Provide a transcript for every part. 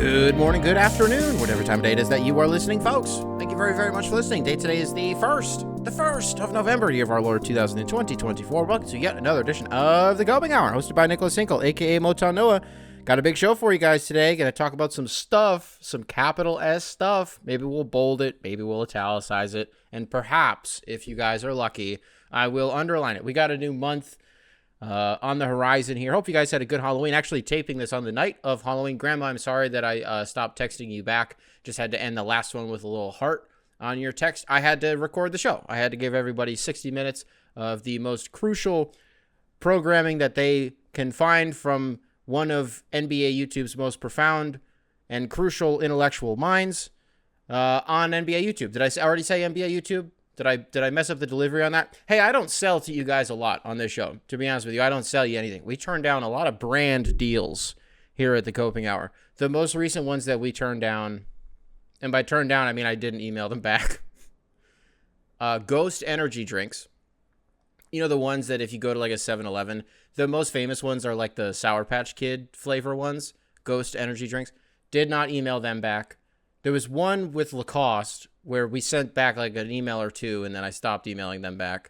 Good morning, good afternoon, whatever time of day it is that you are listening, folks. Thank you very, very much for listening. Date today is the 1st of November, year of our Lord 2020-24. Welcome to yet another edition of The Going Hour, hosted by Nicholas Hinkle, a.k.a. Motown Noah. Got a big show for you guys today. Going to talk about some stuff, some capital S stuff. Maybe we'll bold it, maybe we'll italicize it, and perhaps, if you guys are lucky, I will underline it. We got a new month on the horizon here. Hope you guys had a good Halloween. Actually taping this on the night of Halloween. Grandma, I'm sorry that I stopped texting you back. Just had to end the last one with a little heart on your text. I had to record the show. I had to give everybody 60 minutes of the most crucial programming that they can find from one of NBA YouTube's most profound and crucial intellectual minds on NBA YouTube. Did I already say NBA YouTube? Did I mess up the delivery on that? Hey, I don't sell to you guys a lot on this show. To be honest with you, I don't sell you anything. We turn down a lot of brand deals here at the Coping Hour. The most recent ones that we turned down, and by turn down, I mean I didn't email them back. Ghost energy drinks. You know, the ones that if you go to like a 7-Eleven, the most famous ones are like the Sour Patch Kid flavor ones. Ghost energy drinks. Did not email them back. There was one with Lacoste where we sent back like an email or two, and then I stopped emailing them back.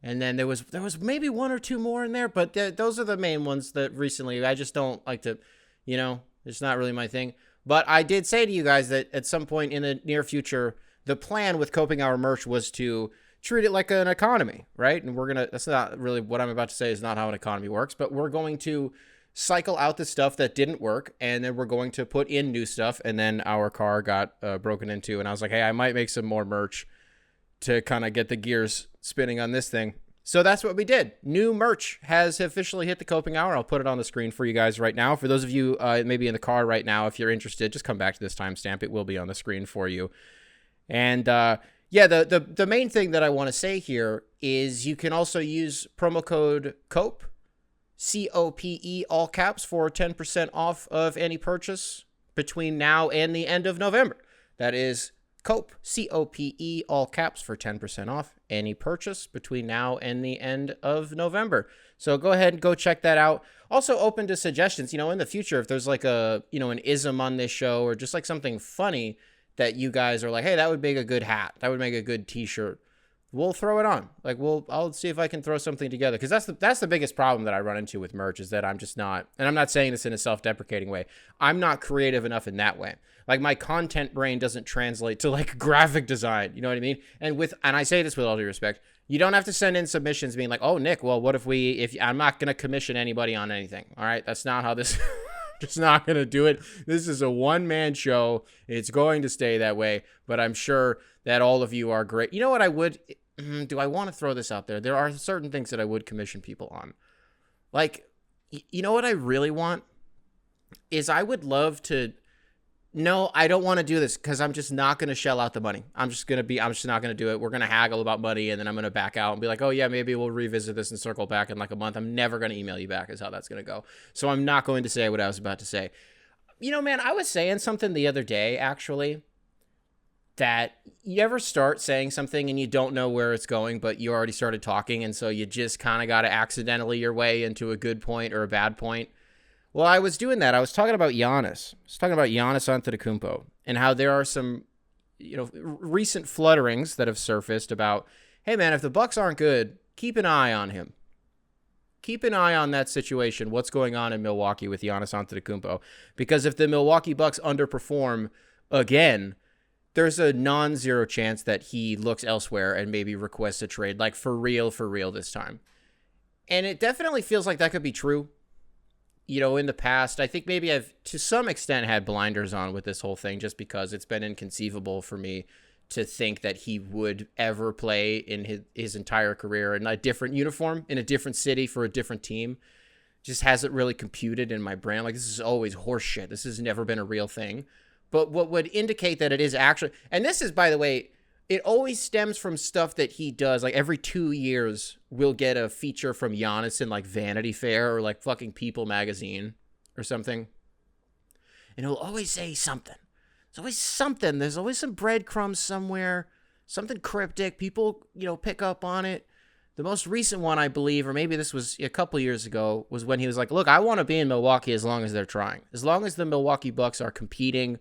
And then there was maybe one or two more in there, but those are the main ones that recently I just don't like to, you know, it's not really my thing. But I did say to you guys that at some point in the near future, the plan with Coping Hour merch was to treat it like an economy, right? And that's not really what I'm about to say is not how an economy works, but we're going to cycle out the stuff that didn't work, and then we're going to put in new stuff. And then our car got broken into, and I was like, hey, I might make some more merch to kind of get the gears spinning on this thing. So that's what we did. New merch has officially hit the Coping Hour. I'll put it on the screen for you guys right now. For those of you maybe in the car right now, if you're interested, just come back to this timestamp. It will be on the screen for you. And yeah, the main thing that I want to say here is you can also use promo code COPE, COPE, all caps, for 10% off of any purchase between now and the end of November. That is COPE, COPE, all caps, for 10% off any purchase between now and the end of November. So go ahead and go check that out. Also open to suggestions, you know, in the future, if there's like an ism on this show or just like something funny that you guys are like, hey, that would make a good hat. That would make a good t-shirt. We'll throw it on. Like I'll see if I can throw something together. Because that's the biggest problem that I run into with merch is that I'm just not, and I'm not saying this in a self-deprecating way. I'm not creative enough in that way. Like my content brain doesn't translate to like graphic design. You know what I mean? And I say this with all due respect, you don't have to send in submissions being like, oh, Nick, well, what if I'm not going to commission anybody on anything. All right. That's not how this, just not going to do it. This is a one-man show. It's going to stay that way. But I'm sure that all of you are great. You know what do I want to throw this out there? There are certain things that I would commission people on. Like, you know what I really want? Is I would love to, no, I don't want to do this because I'm just not going to shell out the money. I'm just not going to do it. We're going to haggle about money and then I'm going to back out and be like, oh yeah, maybe we'll revisit this and circle back in like a month. I'm never going to email you back is how that's going to go. So I'm not going to say what I was about to say. You know, man, I was saying something the other day, actually, that you ever start saying something and you don't know where it's going, but you already started talking, and so you just kind of got to accidentally your way into a good point or a bad point. Well, I was doing that. I was talking about Giannis. I was talking about Giannis Antetokounmpo and how there are some, recent flutterings that have surfaced about, hey, man, if the Bucks aren't good, keep an eye on him. Keep an eye on that situation, what's going on in Milwaukee with Giannis Antetokounmpo. Because if the Milwaukee Bucks underperform again, there's a non-zero chance that he looks elsewhere and maybe requests a trade, like for real this time. And it definitely feels like that could be true. In the past, I think maybe I've, to some extent, had blinders on with this whole thing just because it's been inconceivable for me to think that he would ever play in his entire career in a different uniform, in a different city for a different team. Just hasn't really computed in my brain. Like, this is always horse shit. This has never been a real thing. But what would indicate that it is actually, and this is, by the way, it always stems from stuff that he does. Like every 2 years, we'll get a feature from Giannis in like Vanity Fair or like fucking People magazine or something. And he'll always say something. There's always something. There's always some breadcrumbs somewhere, something cryptic. People, pick up on it. The most recent one, I believe, or maybe this was a couple years ago, was when he was like, look, I want to be in Milwaukee as long as they're trying. As long as the Milwaukee Bucks are competing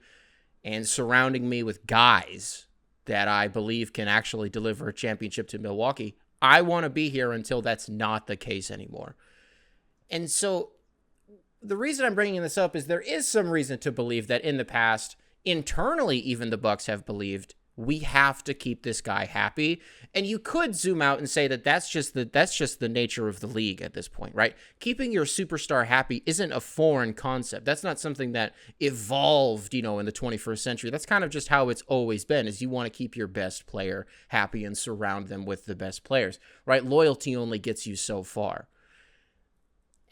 and surrounding me with guys that I believe can actually deliver a championship to Milwaukee, I want to be here until that's not the case anymore. And so the reason I'm bringing this up is there is some reason to believe that in the past, internally, even the Bucks have believed we have to keep this guy happy. And you could zoom out and say that that's just the nature of the league at this point, right? Keeping your superstar happy isn't a foreign concept. That's not something that evolved, in the 21st century. That's kind of just how it's always been, is you want to keep your best player happy and surround them with the best players, right? Loyalty only gets you so far.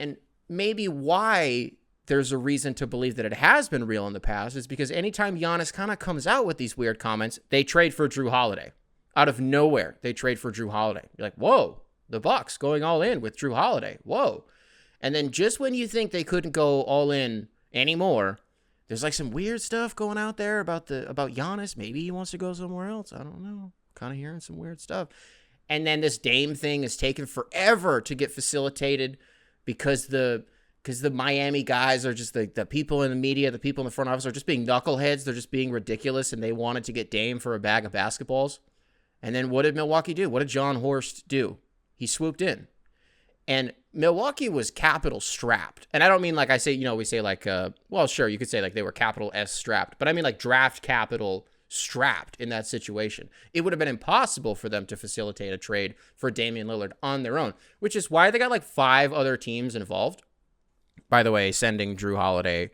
And maybe why there's a reason to believe that it has been real in the past is because anytime Giannis kind of comes out with these weird comments, they trade for Drew Holiday. Out of nowhere, they trade for Drew Holiday. You're like, whoa, the Bucks going all in with Drew Holiday. Whoa. And then just when you think they couldn't go all in anymore, there's like some weird stuff going out there about Giannis. Maybe he wants to go somewhere else. I don't know. Kind of hearing some weird stuff. And then this Dame thing is taken forever to get facilitated because the Miami guys are just the people in the media, the people in the front office are just being knuckleheads. They're just being ridiculous, and they wanted to get Dame for a bag of basketballs. And then what did Milwaukee do? What did John Horst do? He swooped in. And Milwaukee was capital strapped. And I don't mean like I say, we say like, well, sure, you could say like they were capital S strapped. But I mean like draft capital strapped in that situation. It would have been impossible for them to facilitate a trade for Damian Lillard on their own, which is why they got like 5 other teams involved. By the way, sending Drew Holiday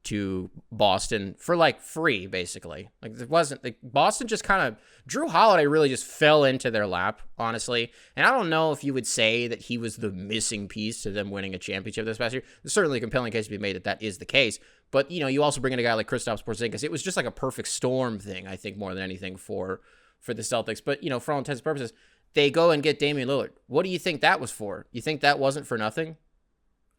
to Boston for like free, basically. Like it wasn't like Boston just kind of Drew Holiday really just fell into their lap, honestly. And I don't know if you would say that he was the missing piece to them winning a championship this past year. There's certainly a compelling case to be made that is the case. But you also bring in a guy like Kristaps Porzingis. It was just like a perfect storm thing, I think, more than anything for the Celtics. But for all intents and purposes, they go and get Damian Lillard. What do you think that was for? You think that wasn't for nothing?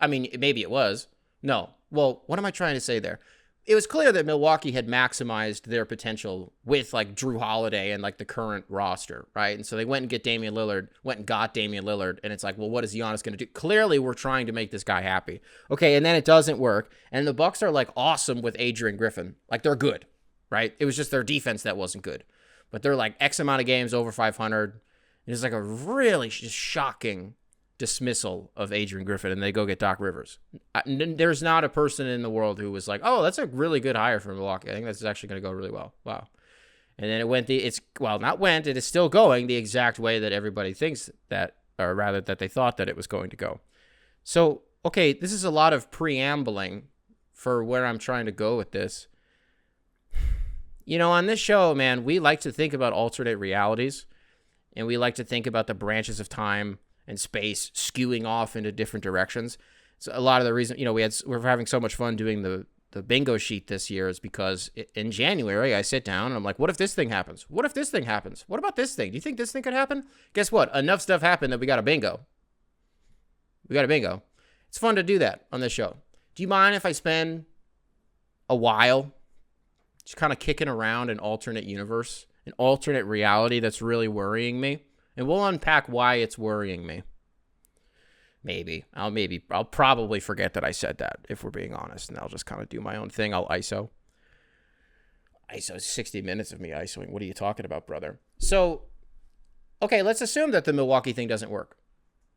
I mean, maybe it was. No. Well, what am I trying to say there? It was clear that Milwaukee had maximized their potential with like Drew Holiday and like the current roster, right? And so they went and got Damian Lillard, and it's like, well, what is Giannis going to do? Clearly, we're trying to make this guy happy. Okay, and then it doesn't work, and the Bucks are like awesome with Adrian Griffin. Like they're good, right? It was just their defense that wasn't good. But they're like X amount of games over 500. It's like a really just shocking dismissal of Adrian Griffin, and they go get Doc Rivers. There's not a person in the world who was like, oh, that's a really good hire for Milwaukee. I think that's actually going to go really well. Wow. And then it is still going the exact way that everybody thinks that, or rather that they thought that it was going to go. So, okay, this is a lot of preambling for where I'm trying to go with this. On this show, man, we like to think about alternate realities, and we like to think about the branches of time and space skewing off into different directions. So a lot of the reason, we're having so much fun doing the bingo sheet this year is because in January, I sit down and I'm like, what if this thing happens? What if this thing happens? What about this thing? Do you think this thing could happen? Guess what? Enough stuff happened that we got a bingo. It's fun to do that on this show. Do you mind if I spend a while just kind of kicking around an alternate universe, an alternate reality that's really worrying me? And we'll unpack why it's worrying me. I'll probably forget that I said that, if we're being honest, and I'll just kind of do my own thing. I'll ISO. ISO is 60 minutes of me ISOing. What are you talking about, brother? So, okay, let's assume that the Milwaukee thing doesn't work.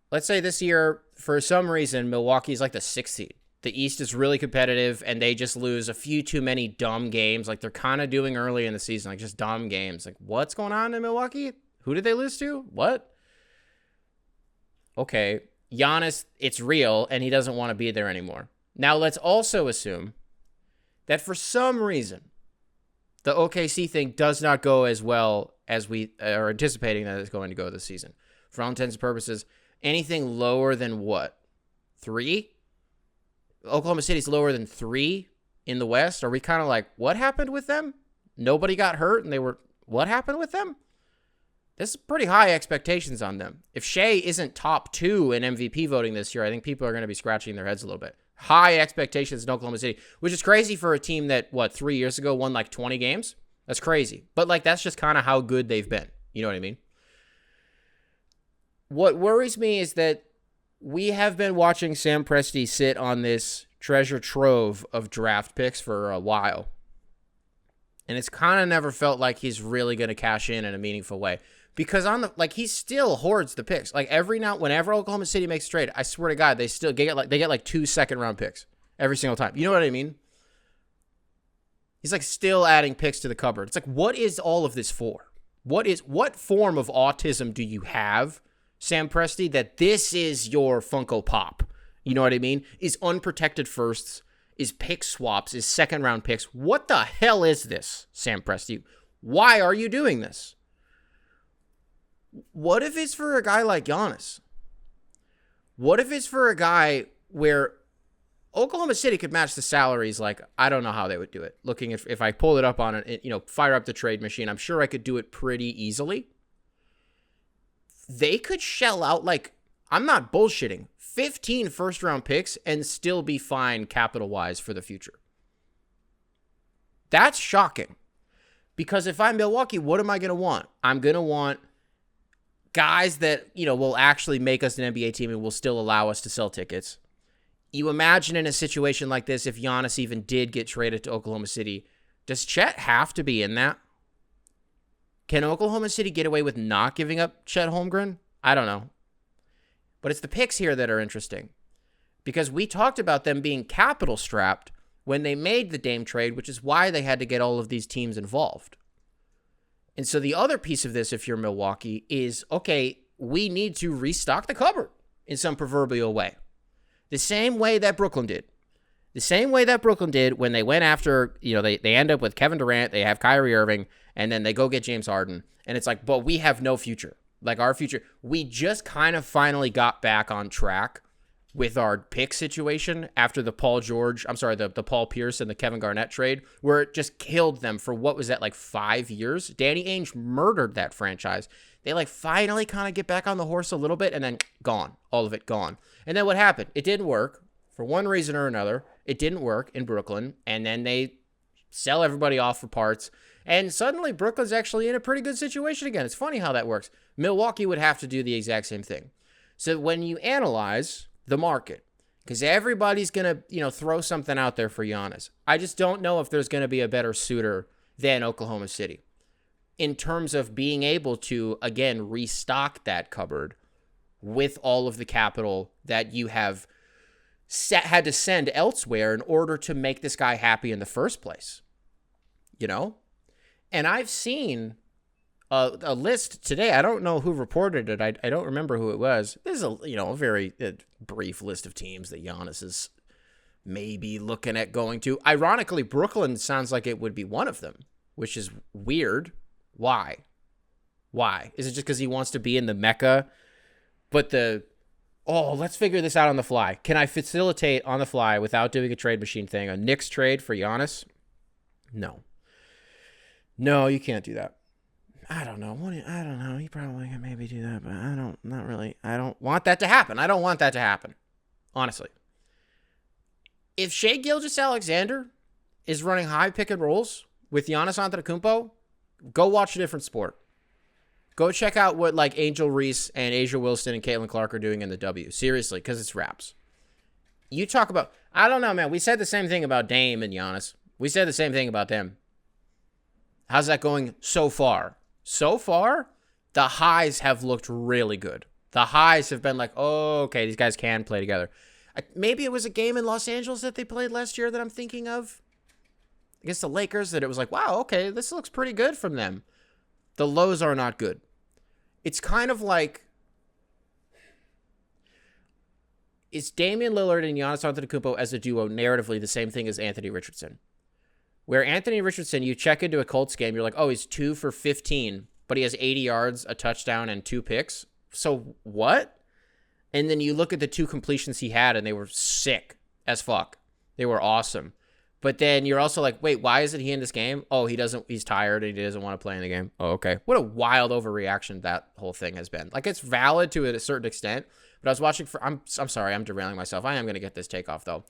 Let's say this year, for some reason, Milwaukee's like the 6th seed. The East is really competitive, and they just lose a few too many dumb games, like they're kind of doing early in the season, like just dumb games. Like, what's going on in Milwaukee? Who did they lose to? What? Okay, Giannis, it's real, and he doesn't want to be there anymore. Now, let's also assume that for some reason, the OKC thing does not go as well as we are anticipating that it's going to go this season. For all intents and purposes, anything lower than what? 3? Oklahoma City's lower than 3 in the West? Are we kind of like, what happened with them? Nobody got hurt, and what happened with them? This is pretty high expectations on them. If Shea isn't top 2 in MVP voting this year, I think people are going to be scratching their heads a little bit. High expectations in Oklahoma City, which is crazy for a team that, 3 years ago won like 20 games? That's crazy. But like that's just kind of how good they've been. You know what I mean? What worries me is that we have been watching Sam Presti sit on this treasure trove of draft picks for a while. And it's kind of never felt like he's really going to cash in a meaningful way. Because he still hoards the picks. Like whenever Oklahoma City makes a trade, I swear to God, they get like 2 second-round picks every single time. You know what I mean? He's like still adding picks to the cupboard. It's like, what is all of this for? What form of autism do you have, Sam Presti, that this is your Funko Pop? You know what I mean? Is unprotected firsts, is pick swaps, is second-round picks. What the hell is this, Sam Presti? Why are you doing this? What if it's for a guy like Giannis? What if it's for a guy where Oklahoma City could match the salaries? Like, I don't know how they would do it. Looking if I pull it up on it, fire up the trade machine, I'm sure I could do it pretty easily. They could shell out, like, I'm not bullshitting, 15 first-round picks and still be fine capital-wise for the future. That's shocking. Because if I'm Milwaukee, what am I going to want? I'm going to want guys that, will actually make us an NBA team and will still allow us to sell tickets. You imagine in a situation like this, if Giannis even did get traded to Oklahoma City, does Chet have to be in that? Can Oklahoma City get away with not giving up Chet Holmgren? I don't know. But it's the picks here that are interesting. Because we talked about them being capital strapped when they made the Dame trade, which is why they had to get all of these teams involved. And so the other piece of this, if you're Milwaukee, is, okay, we need to restock the cupboard in some proverbial way. The same way that Brooklyn did. The same way that Brooklyn did when they went after, they end up with Kevin Durant, they have Kyrie Irving, and then they go get James Harden. And it's like, but we have no future. Like, our future, we just kind of finally got back on track with our pick situation after the Paul Pierce and the Kevin Garnett trade, where it just killed them for, what was that, like 5 years? Danny Ainge murdered that franchise. They finally kind of get back on the horse a little bit, and then gone. All of it gone. And then what happened? It didn't work. For one reason or another, it didn't work in Brooklyn, and then they sell everybody off for parts, and suddenly Brooklyn's actually in a pretty good situation again. It's funny how that works. Milwaukee would have to do the exact same thing. So when you analyze the market, because everybody's going to, throw something out there for Giannis, I just don't know if there's going to be a better suitor than Oklahoma City in terms of being able to, again, restock that cupboard with all of the capital that you have had to send elsewhere in order to make this guy happy in the first place. And I've seen a list today. I don't know who reported it. I don't remember who it was. This is a very brief list of teams that Giannis is maybe looking at going to. Ironically, Brooklyn sounds like it would be one of them, which is weird. Why? Is it just because he wants to be in the Mecca? But let's figure this out on the fly. Can I facilitate on the fly without doing a trade machine thing, a Knicks trade for Giannis? No, you can't do that. I don't know. I don't know. You probably can maybe do that, but I don't want that to happen. I don't want that to happen. Honestly. If Shai Gilgeous-Alexander is running high pick and rolls with Giannis Antetokounmpo, go watch a different sport. Go check out what Angel Reese and Asia Wilson and Caitlin Clark are doing in the W. Seriously, because it's raps. You talk about, I don't know, man. We said the same thing about Dame and Giannis. We said the same thing about them. How's that going so far? So far, the highs have looked really good. The highs have been like, oh, okay, these guys can play together. Maybe it was a game in Los Angeles that they played last year that I'm thinking of against the Lakers, that it was like, wow, okay, this looks pretty good from them. The lows are not good. It's kind of like, is Damian Lillard and Giannis Antetokounmpo as a duo narratively the same thing as Anthony Richardson? Where Anthony Richardson, you check into a Colts game, you're like, oh, he's 2 for 15, but he has 80 yards, a touchdown, and 2 picks. So what? And then you look at the 2 completions he had, and they were sick as fuck. They were awesome. But then you're also like, wait, why isn't he in this game? Oh, he's tired and he doesn't want to play in the game. Oh, okay. What a wild overreaction that whole thing has been. Like, it's valid to a certain extent, but I was watching I'm sorry, I'm derailing myself. I am going to get this take off though.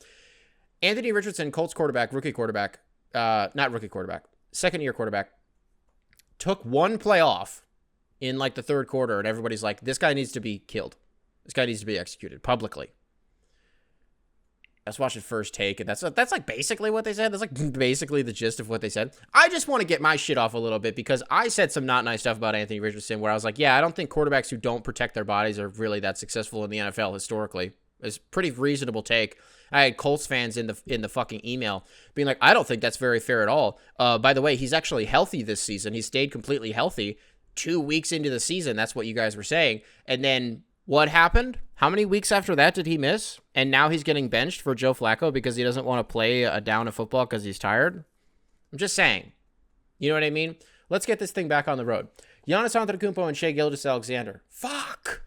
Anthony Richardson, Colts quarterback, second-year quarterback, took one play off in like the third quarter, and everybody's like, this guy needs to be killed. This guy needs to be executed publicly. I was watching First Take, and that's like basically what they said. That's like basically the gist of what they said. I just want to get my shit off a little bit because I said some not nice stuff about Anthony Richardson where I was like, yeah, I don't think quarterbacks who don't protect their bodies are really that successful in the NFL historically. It's a pretty reasonable take. I had Colts fans in the fucking email being like, I don't think that's very fair at all. By the way, he's actually healthy this season. He stayed completely healthy 2 weeks into the season. That's what you guys were saying. And then what happened? How many weeks after that did he miss? And now he's getting benched for Joe Flacco because he doesn't want to play a down of football because he's tired? I'm just saying. You know what I mean? Let's get this thing back on the road. Giannis Antetokounmpo and Shai Gilgeous-Alexander. Fuck.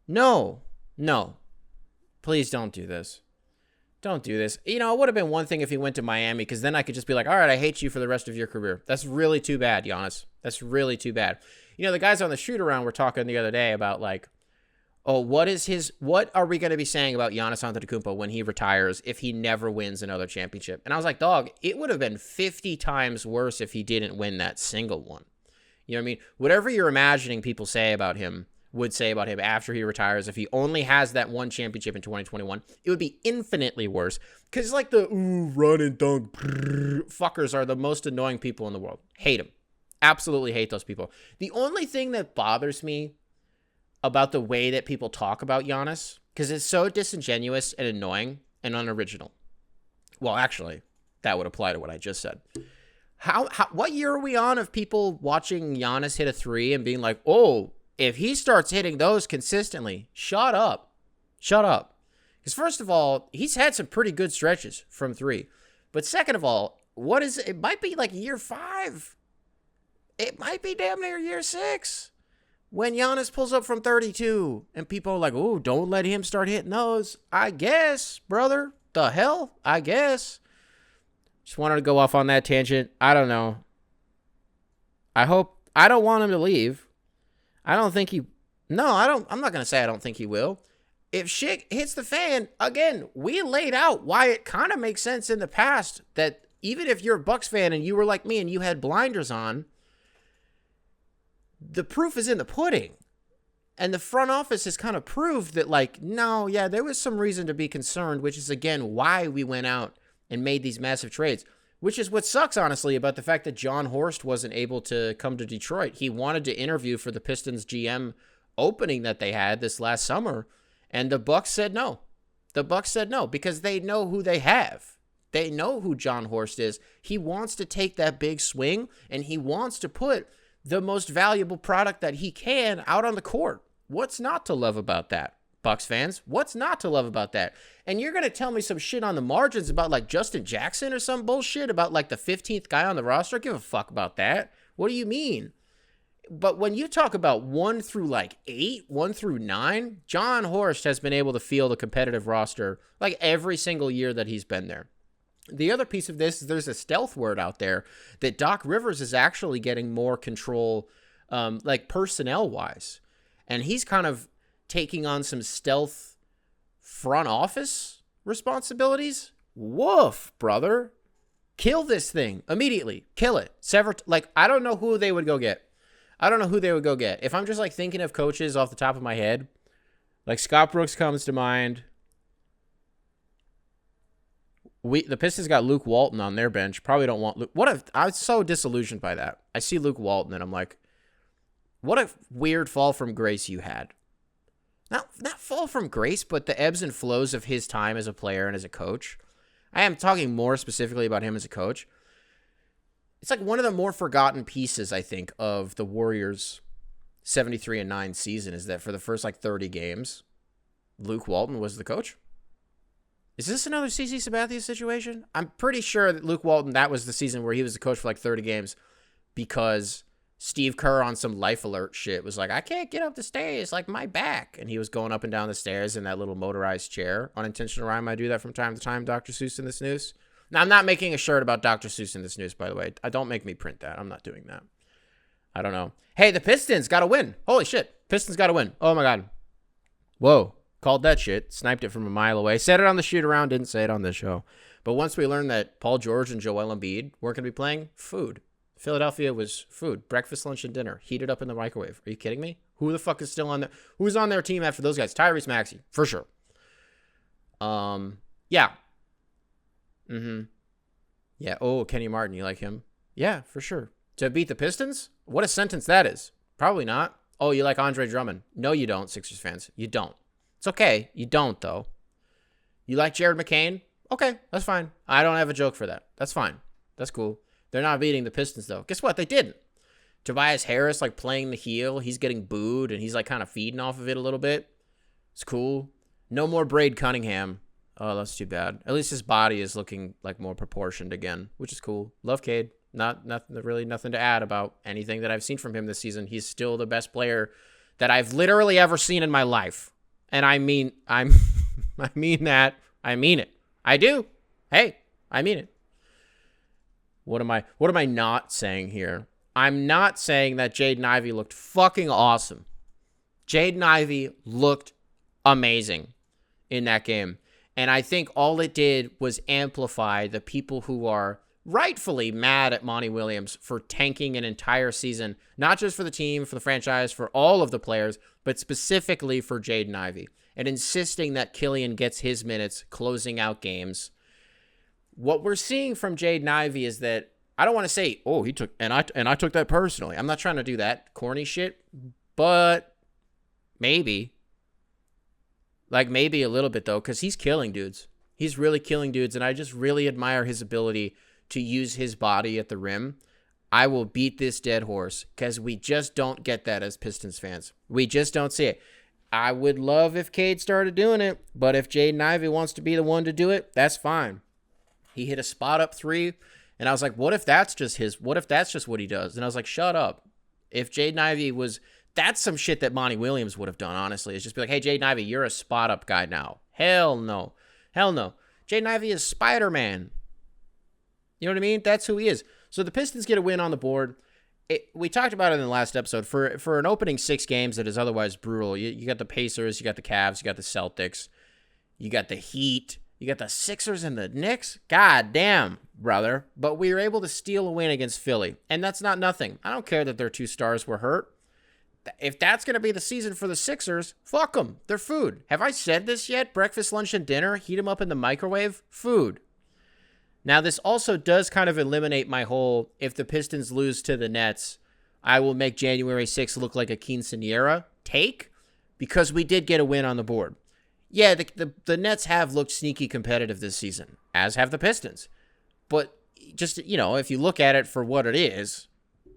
No. Please don't do this. Don't do this. You know, it would have been one thing if he went to Miami because then I could just be like, all right, I hate you for the rest of your career. That's really too bad, Giannis. That's really too bad. You know, the guys on the shoot-around were talking the other day about like, oh, what are we going to be saying about Giannis Antetokounmpo when he retires if he never wins another championship? And I was like, dog, it would have been 50 times worse if he didn't win that single one. You know what I mean? Whatever you're imagining people would say about him after he retires, if he only has that one championship in 2021, it would be infinitely worse. Because like the run and dunk fuckers are the most annoying people in the world. Hate them. Absolutely hate those people. The only thing that bothers me about the way that people talk about Giannis, because it's so disingenuous and annoying and unoriginal. Well, actually, that would apply to what I just said. What year are we on of people watching Giannis hit a three and being like, oh, if he starts hitting those consistently, shut up. Because first of all, he's had some pretty good stretches from three. But second of all, it might be like year 5. It might be damn near year 6 when Giannis pulls up from 32 and people are like, oh, don't let him start hitting those. I guess, brother. The hell? I guess. Just wanted to go off on that tangent. I don't know. I don't want him to leave. I'm not going to say I don't think he will. If shit hits the fan, again, we laid out why it kind of makes sense in the past that even if you're a Bucks fan and you were like me and you had blinders on, the proof is in the pudding. And the front office has kind of proved that, like, no, yeah, there was some reason to be concerned, which is, again, why we went out and made these massive trades, which is what sucks, honestly, about the fact that John Horst wasn't able to come to Detroit. He wanted to interview for the Pistons GM opening that they had this last summer, and the Bucks said no. The Bucks said no because they know who they have. They know who John Horst is. He wants to take that big swing, and he wants to put the most valuable product that he can out on the court. What's not to love about that, Bucks fans? What's not to love about that? And you're going to tell me some shit on the margins about like Justin Jackson or some bullshit about like the 15th guy on the roster? Give a fuck about that. What do you mean? But when you talk about 1 through like 8, 1 through 9, John Horst has been able to field a competitive roster like every single year that he's been there. The other piece of this is there's a stealth word out there that Doc Rivers is actually getting more control, like personnel-wise. And he's kind of taking on some stealth front office responsibilities. Woof, brother. Kill this thing immediately. Kill it. I don't know who they would go get. If I'm just like thinking of coaches off the top of my head, like Scott Brooks comes to mind. The Pistons got Luke Walton on their bench. Probably don't want Luke. I was so disillusioned by that. I see Luke Walton and I'm like, what a weird fall from grace you had. Not fall from grace, but the ebbs and flows of his time as a player and as a coach. I am talking more specifically about him as a coach. It's like one of the more forgotten pieces, I think, of the Warriors' 73-9 season is that for the first like 30 games, Luke Walton was the coach. Is this another CC Sabathia situation? I'm pretty sure that Luke Walton, that was the season where he was the coach for like 30 games because Steve Kerr on some Life Alert shit was like, I can't get up the stairs, like my back. And he was going up and down the stairs in that little motorized chair. Unintentional rhyme. I do that from time to time, Dr. Seuss in the Snooze. Now, I'm not making a shirt about Dr. Seuss in the Snooze, by the way. Don't make me print that. I'm not doing that. I don't know. Hey, the Pistons got to win. Holy shit. Pistons got to win. Oh, my God. Whoa. Called that shit. Sniped it from a mile away. Said it on the shoot around. Didn't say it on this show. But once we learned that Paul George and Joel Embiid weren't going to be playing, food. Philadelphia was food, breakfast, lunch, and dinner, heated up in the microwave. Are you kidding me? Who the fuck is still on there? Who's on their team after those guys? Tyrese Maxey, for sure. Yeah. Yeah. Oh, Kenny Martin, you like him? Yeah, for sure. To beat the Pistons? What a sentence that is. Probably not. Oh, you like Andre Drummond? No, you don't, Sixers fans. You don't. It's okay. You don't, though. You like Jared McCain? Okay, that's fine. I don't have a joke for that. That's fine. That's cool. They're not beating the Pistons, though. Guess what? They didn't. Tobias Harris, like, playing the heel. He's getting booed, and he's, like, kind of feeding off of it a little bit. It's cool. No more Braid Cunningham. Oh, that's too bad. At least his body is looking, like, more proportioned again, which is cool. Love Cade. Really nothing to add about anything that I've seen from him this season. He's still the best player that I've literally ever seen in my life. And I mean that. I mean it. I do. Hey, I mean it. What am I not saying here? I'm not saying that Jaden Ivey looked fucking awesome. Jaden Ivey looked amazing in that game. And I think all it did was amplify the people who are rightfully mad at Monty Williams for tanking an entire season, not just for the team, for the franchise, for all of the players, but specifically for Jaden Ivey, and insisting that Killian gets his minutes closing out games. What we're seeing from Jaden Ivey is that, I don't want to say, oh, he took, and I took that personally. I'm not trying to do that corny shit, but maybe. Like, maybe a little bit, though, because he's killing dudes. He's really killing dudes, and I just really admire his ability to use his body at the rim. I will beat this dead horse, because we just don't get that as Pistons fans. We just don't see it. I would love if Cade started doing it, but if Jaden Ivey wants to be the one to do it, that's fine. He hit a spot-up three, and I was like, what if that's just what he does? And I was like, shut up. If Jaden Ivey was... That's some shit that Monty Williams would have done, honestly. It's just be like, hey, Jaden Ivey, you're a spot-up guy now. Hell no. Hell no. Jaden Ivey is Spider-Man. You know what I mean? That's who he is. So the Pistons get a win on the board. We talked about it in the last episode. For an opening 6 games that is otherwise brutal, you got the Pacers, you got the Cavs, you got the Celtics, you got the Heat, you got the Sixers and the Knicks. God damn, brother. But we were able to steal a win against Philly, and that's not nothing. I don't care that their 2 stars were hurt. If that's going to be the season for the Sixers, fuck them. They're food. Have I said this yet? Breakfast, lunch, and dinner, heat them up in the microwave, food. Now, this also does kind of eliminate my whole, if the Pistons lose to the Nets, I will make January 6th look like a quinceañera take, because we did get a win on the board. Yeah, the Nets have looked sneaky competitive this season, as have the Pistons. But just, if you look at it for what it is,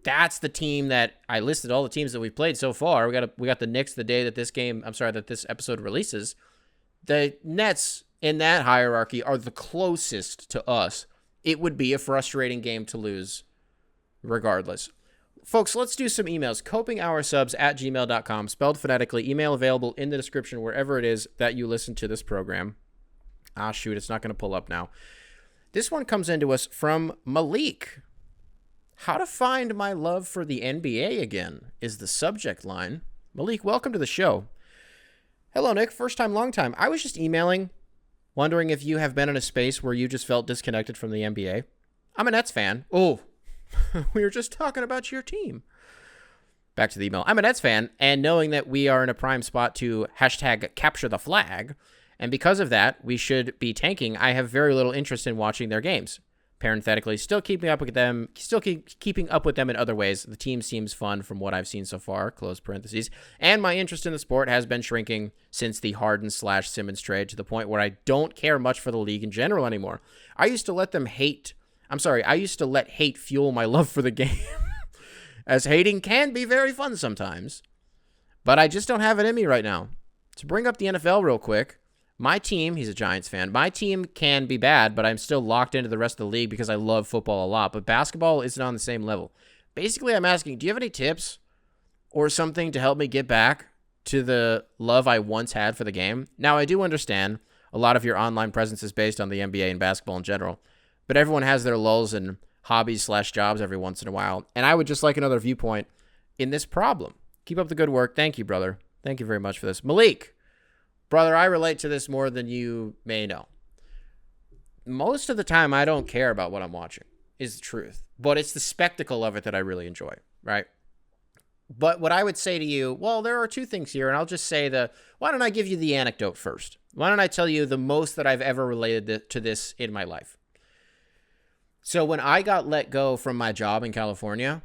that's the team that I listed all the teams that we've played so far. We got the Knicks the day that this episode releases. The Nets in that hierarchy are the closest to us. It would be a frustrating game to lose regardless. Folks, let's do some emails. copinghoursubs@gmail.com, spelled phonetically. Email available in the description wherever it is that you listen to this program. Ah, shoot, it's not going to pull up now. This one comes into us from Malik. How to find my love for the NBA again is the subject line. Malik, welcome to the show. Hello, Nick. First time, long time. I was just emailing, wondering if you have been in a space where you just felt disconnected from the NBA. I'm a Nets fan. Oh, we were just talking about your team. Back to the email. I'm a Nets fan, and knowing that we are in a prime spot to hashtag capture the flag, and because of that, we should be tanking, I have very little interest in watching their games. Parenthetically, still keeping up with them in other ways. The team seems fun from what I've seen so far, close parentheses. And my interest in the sport has been shrinking since the Harden/Simmons trade, to the point where I don't care much for the league in general anymore. I used to let hate fuel my love for the game, as hating can be very fun sometimes. But I just don't have it in me right now. To bring up the NFL real quick, my team, he's a Giants fan, my team can be bad, but I'm still locked into the rest of the league because I love football a lot, but basketball isn't on the same level. Basically, I'm asking, do you have any tips or something to help me get back to the love I once had for the game? Now, I do understand a lot of your online presence is based on the NBA and basketball in general, but everyone has their lulls and hobbies/jobs every once in a while, and I would just like another viewpoint in this problem. Keep up the good work. Thank you, brother. Thank you very much for this. Malik. Brother, I relate to this more than you may know. Most of the time, I don't care about what I'm watching. is the truth. But it's the spectacle of it that I really enjoy, right? But what I would say to you, well, there are two things here, and I'll just say why don't I give you the anecdote first? Why don't I tell you the most that I've ever related to this in my life? So when I got let go from my job in California,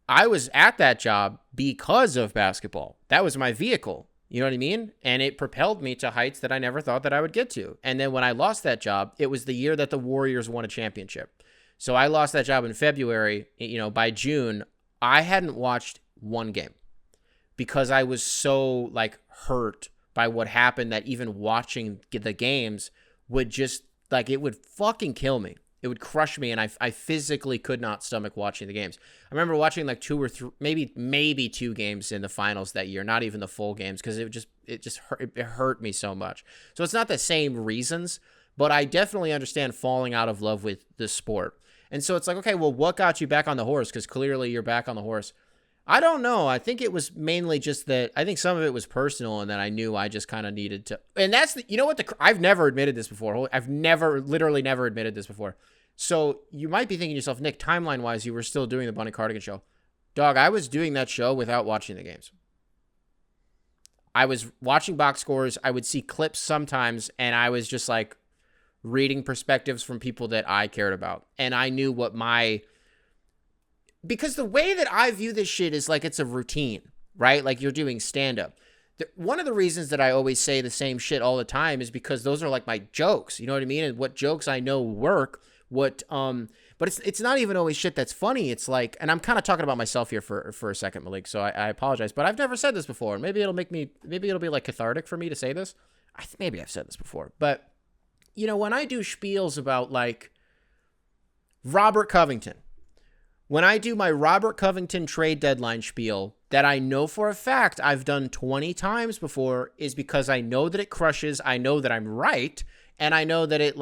I was at that job because of basketball. That was my vehicle. You know what I mean? And it propelled me to heights that I never thought that I would get to. And then when I lost that job, it was the year that the Warriors won a championship. So I lost that job in February. By June, I hadn't watched one game because I was so hurt by what happened that even watching the games would just it would fucking kill me. It would crush me, and I physically could not stomach watching the games. I remember watching two or three, maybe two games in the finals that year, not even the full games, because it hurt me so much. So it's not the same reasons, but I definitely understand falling out of love with the sport. And so it's okay, well, what got you back on the horse? Because clearly you're back on the horse. I don't know. I think it was mainly just that I think some of it was personal, and that I knew I just kind of needed to. And that's I've never admitted this before. I've literally never admitted this before. So you might be thinking to yourself, Nick, timeline-wise, you were still doing the Bunny Cardigan show. Dog, I was doing that show without watching the games. I was watching box scores. I would see clips sometimes, and I was just reading perspectives from people that I cared about. And I knew because the way that I view this shit is it's a routine, right? You're doing stand-up. One of the reasons that I always say the same shit all the time is because those are my jokes. You know what I mean? And what jokes I know work. But it's not even always shit that's funny. It's and I'm kind of talking about myself here for a second, Malik, so I apologize, but I've never said this before. Maybe it'll be cathartic for me to say this. Maybe I've said this before, but when I do spiels about Robert Covington, when I do my Robert Covington trade deadline spiel that I know for a fact I've done 20 times before, is because I know that it crushes. I know that I'm right. And I know that it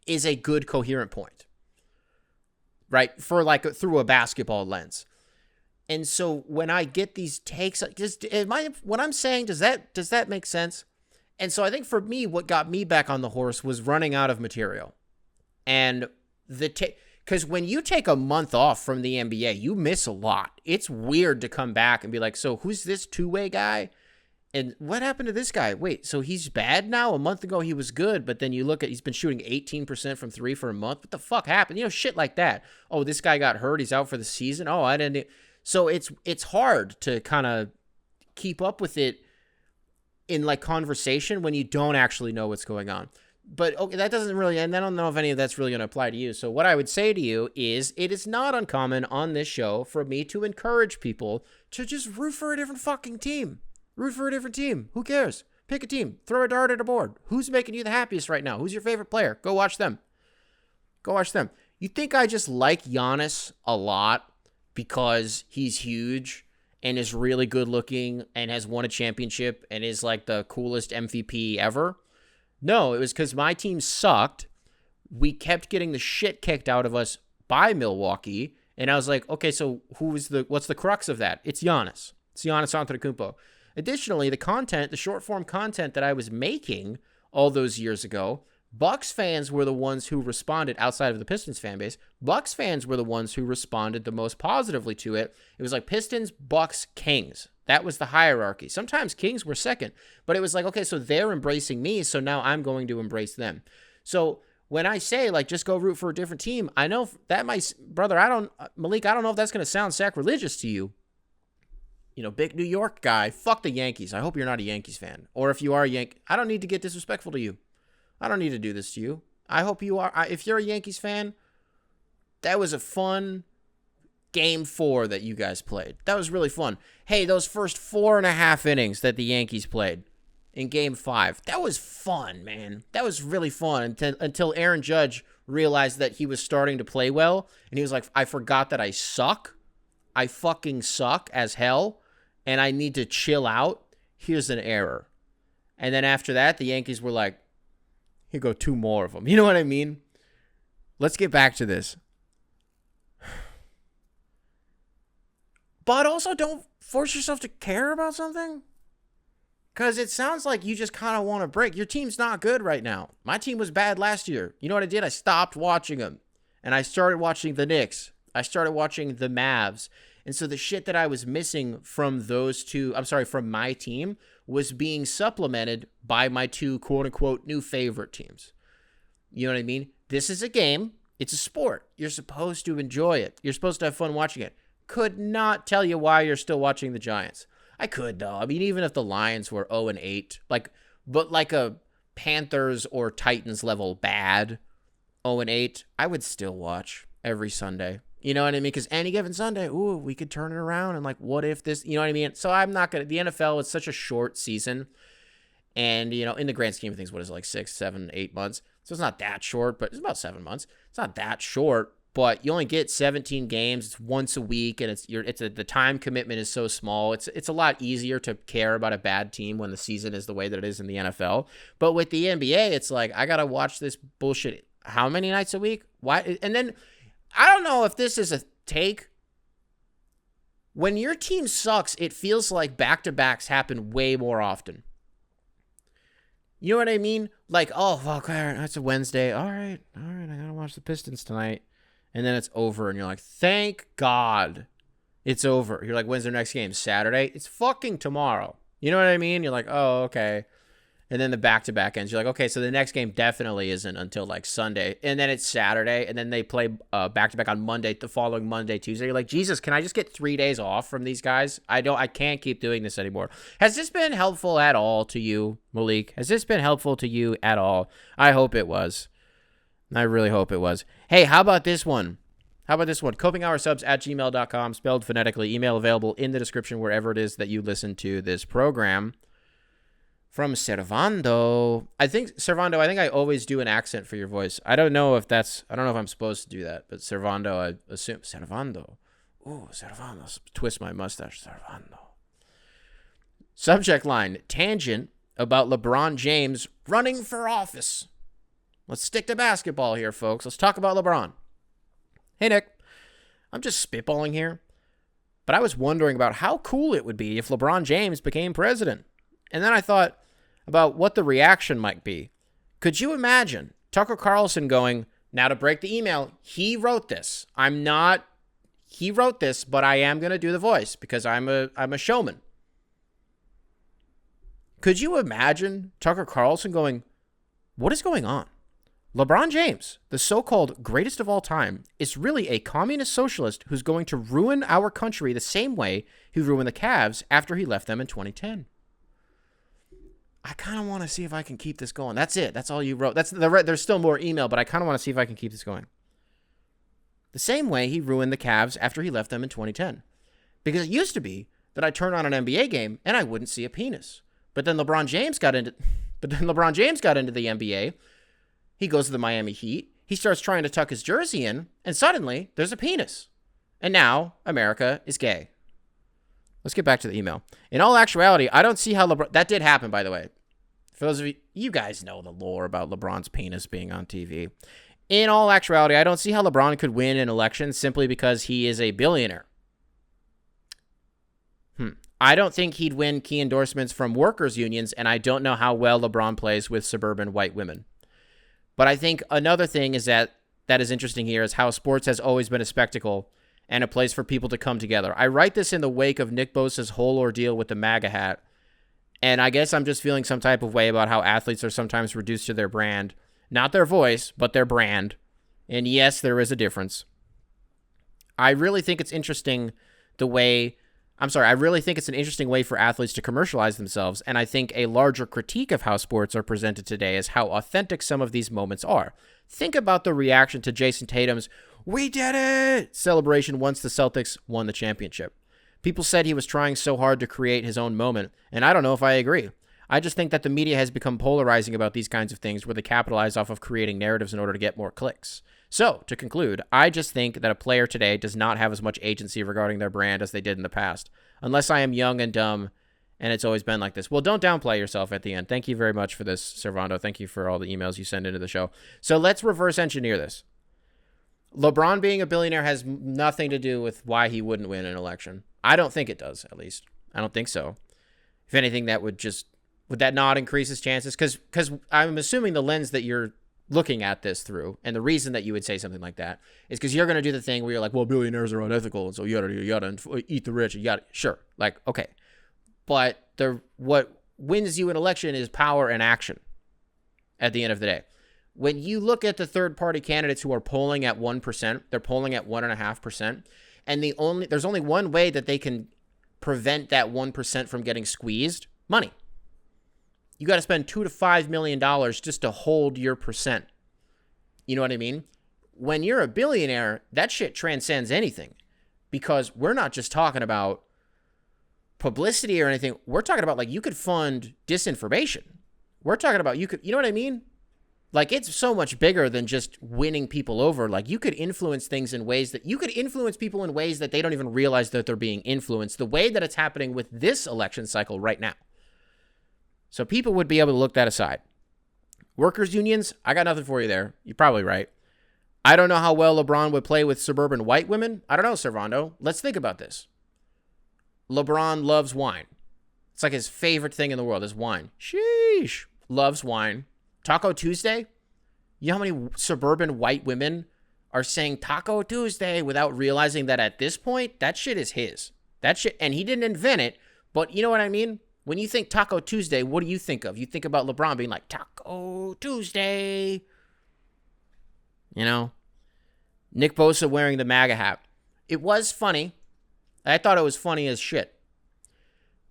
is a good coherent point, right? For through a basketball lens. And so when I get these takes, what I'm saying, does that make sense? And so I think for me, what got me back on the horse was running out of material. And because when you take a month off from the NBA, you miss a lot. It's weird to come back and be so who's this two-way guy? And what happened to this guy? Wait, so he's bad now? A month ago he was good, but then you look at, he's been shooting 18% from three for a month. What the fuck happened? Shit like that. Oh, this guy got hurt. He's out for the season. Oh, I didn't. So it's hard to kind of keep up with it in conversation when you don't actually know what's going on. But okay, that doesn't really, and I don't know if any of that's really going to apply to you. So what I would say to you is, it is not uncommon on this show for me to encourage people to just root for a different fucking team. Root for a different team. Who cares? Pick a team. Throw a dart at a board. Who's making you the happiest right now? Who's your favorite player? Go watch them. Go watch them. You think I just like Giannis a lot because he's huge and is really good looking and has won a championship and is the coolest MVP ever? No, it was because my team sucked. We kept getting the shit kicked out of us by Milwaukee. And I was okay, so what's the crux of that? It's Giannis. It's Giannis Antetokounmpo. Additionally, the short form content that I was making all those years ago, Bucks fans were the ones who responded, outside of the Pistons fan base. Bucks fans were the ones who responded the most positively to it. It was Pistons, Bucks, Kings. That was the hierarchy. Sometimes Kings were second, but it was okay, so they're embracing me, so now I'm going to embrace them. So when I say just go root for a different team, I know that Malik, I don't know if that's going to sound sacrilegious to you. Big New York guy, fuck the Yankees. I hope you're not a Yankees fan. Or if you are a Yankee, I don't need to get disrespectful to you. I don't need to do this to you. I hope you are. If you're a Yankees fan, that was a fun Game 4 that you guys played. That was really fun. Hey, those first 4.5 innings that the Yankees played in Game 5, that was fun, man. That was really fun until Aaron Judge realized that he was starting to play well, and he was I forgot that I suck. I fucking suck as hell, and I need to chill out. Here's an error. And then after that, the Yankees were here go 2 more of them. You know what I mean? Let's get back to this. But also, don't force yourself to care about something. Because it sounds like you just kind of want to break. Your team's not good right now. My team was bad last year. You know what I did? I stopped watching them. and I started watching the Knicks. I started watching the Mavs. And so the shit that I was missing from from my team was being supplemented by my two quote-unquote new favorite teams. You know what I mean? This is a game. It's a sport. You're supposed to enjoy it. You're supposed to have fun watching it. Could not tell you why you're still watching the Giants. I could, though. I mean, even if the Lions were 0-8, but like a Panthers or Titans level bad 0-8, I would still watch every Sunday. You know what I mean? Because any given Sunday, we could turn it around and what if this, you know what I mean? So I'm not going to, the NFL is such a short season. And, in the grand scheme of things, what is it, like 6, 7, 8 months? So it's not that short, but it's about 7 months. It's not that short, but you only get 17 games. It's once a week, and the time commitment is so small. It's a lot easier to care about a bad team when the season is the way that it is in the NFL. But with the NBA, it's like, I got to watch this bullshit how many nights a week? Why? And then, I don't know if this is a take. When your team sucks, it feels like back-to-backs happen way more often. You know what I mean? Like, oh, fuck, that's a Wednesday. All right, I gotta watch the Pistons tonight. And then it's over, and you're like, thank God it's over. You're like, when's their next game? Saturday? It's fucking tomorrow. You know what I mean? You're like, oh, okay. And then the back-to-back ends. You're like, okay, so the next game definitely isn't until Sunday. And then it's Saturday, and then they play back-to-back on Monday, the following Monday, Tuesday. You're like, Jesus, can I just get 3 days off from these guys? I can't keep doing this anymore. Has this been helpful at all to you, Malik? Has this been helpful to you at all? I hope it was. I really hope it was. Hey, how about this one? copinghoursubs@gmail.com, spelled phonetically. Email available in the description wherever it is that you listen to this program. From Servando. I think I always do an accent for your voice. I don't know if I'm supposed to do that, but Servando, I assume. Servando. Ooh, Servando. Twist my mustache. Servando. Subject line, tangent about LeBron James running for office. Let's stick to basketball here, folks. Let's talk about LeBron. Hey, Nick. I'm just spitballing here, but I was wondering about how cool it would be if LeBron James became president. And then I thought about what the reaction might be. Could you imagine Tucker Carlson going, now to break the email, he wrote this. He wrote this, but I am going to do the voice because I'm a showman. Could you imagine Tucker Carlson going, what is going on? LeBron James, the so-called greatest of all time, is really a communist socialist who's going to ruin our country the same way he ruined the Cavs after he left them in 2010. I kind of want to see if I can keep this going. That's it. That's all you wrote. There's still more email, but I kind of want to see if I can keep this going. The same way he ruined the Cavs after he left them in 2010. Because it used to be that I turned on an NBA game and I wouldn't see a penis. But then LeBron James got into the NBA. He goes to the Miami Heat. He starts trying to tuck his jersey in, and suddenly there's a penis. And now America is gay. Let's get back to the email. In all actuality, I don't see how LeBron... That did happen, by the way. For those of you guys know the lore about LeBron's penis being on TV. In all actuality, I don't see how LeBron could win an election simply because he is a billionaire. I don't think he'd win key endorsements from workers' unions, and I don't know how well LeBron plays with suburban white women. But I think another thing is that is interesting here is how sports has always been a spectacle and a place for people to come together. I write this in the wake of Nick Bosa's whole ordeal with the MAGA hat, and I guess I'm just feeling some type of way about how athletes are sometimes reduced to their brand. Not their voice, but their brand. And yes, there is a difference. I really think it's interesting I really think it's an interesting way for athletes to commercialize themselves, and I think a larger critique of how sports are presented today is how authentic some of these moments are. Think about the reaction to Jason Tatum's "We did it!" celebration once the Celtics won the championship. People said he was trying so hard to create his own moment, and I don't know if I agree. I just think that the media has become polarizing about these kinds of things where they capitalize off of creating narratives in order to get more clicks. So, to conclude, I just think that a player today does not have as much agency regarding their brand as they did in the past. Unless I am young and dumb, and it's always been like this. Well, don't downplay yourself at the end. Thank you very much for this, Servando. Thank you for all the emails you send into the show. So let's reverse engineer this. LeBron being a billionaire has nothing to do with why he wouldn't win an election. I don't think it does, at least. I don't think so. If anything, would that not increase his chances? Because I'm assuming the lens that you're looking at this through, and the reason that you would say something like that is because you're going to do the thing where you're like, well, billionaires are unethical, and so yada, yada, and eat the rich, yada. Sure. Like, okay. But what wins you an election is power and action at the end of the day. When you look at the third-party candidates who are polling at 1%, they're polling at 1.5%, and there's only one way that they can prevent that 1% from getting squeezed: money. You got to spend $2 to $5 million just to hold your percent. You know what I mean? When you're a billionaire, that shit transcends anything, because we're not just talking about publicity or anything. We're talking about, like, you could fund disinformation. We're talking about you know what I mean? Like, it's so much bigger than just winning people over. Like, you could influence things in ways that you could influence people in ways that they don't even realize that they're being influenced, the way that it's happening with this election cycle right now. So people would be able to look that aside. Workers' unions, I got nothing for you there. You're probably right. I don't know how well LeBron would play with suburban white women. I don't know, Servando. Let's think about this. LeBron loves wine. It's like his favorite thing in the world is wine. Sheesh. Loves wine. Taco Tuesday? You know how many suburban white women are saying Taco Tuesday without realizing that at this point, that shit is his. That shit, and he didn't invent it, but you know what I mean? When you think Taco Tuesday, what do you think of? You think about LeBron being like, Taco Tuesday. You know? Nick Bosa wearing the MAGA hat. It was funny. I thought it was funny as shit.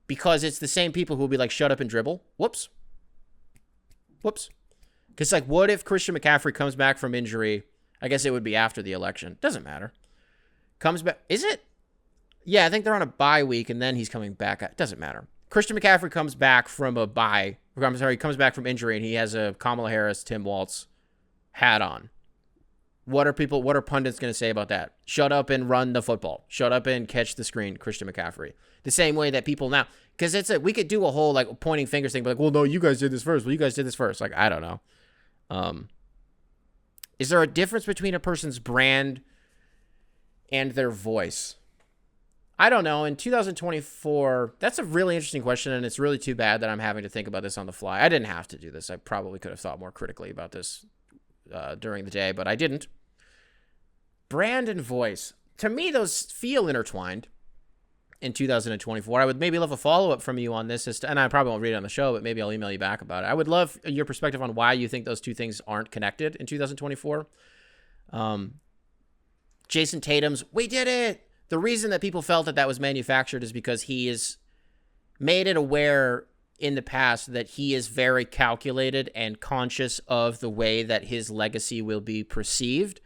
Because it's the same people who will be like, shut up and dribble. Whoops. Because, like, what if Christian McCaffrey comes back from injury? I guess it would be after the election. Doesn't matter. Comes back. Is it? Yeah, I think they're on a bye week, and then he's coming back. It doesn't matter. Christian McCaffrey comes back from a bye. I'm sorry, he comes back from injury, and he has a Kamala Harris, Tim Walz hat on. What are pundits going to say about that? Shut up and run the football. Shut up and catch the screen, Christian McCaffrey. The same way that people now, because we could do a whole, like, pointing fingers thing, but like, well, no, you guys did this first. Well, you guys did this first. Like, I don't know. Is there a difference between a person's brand and their voice? I don't know. In 2024, that's a really interesting question, and it's really too bad that I'm having to think about this on the fly. I didn't have to do this. I probably could have thought more critically about this during the day, but I didn't. Brand and voice. To me, those feel intertwined in 2024. I would maybe love a follow-up from you on this, and I probably won't read it on the show, but maybe I'll email you back about it. I would love your perspective on why you think those two things aren't connected in 2024. Jason Tatum's, we did it! The reason that people felt that was manufactured is because he is made it aware in the past that he is very calculated and conscious of the way that his legacy will be perceived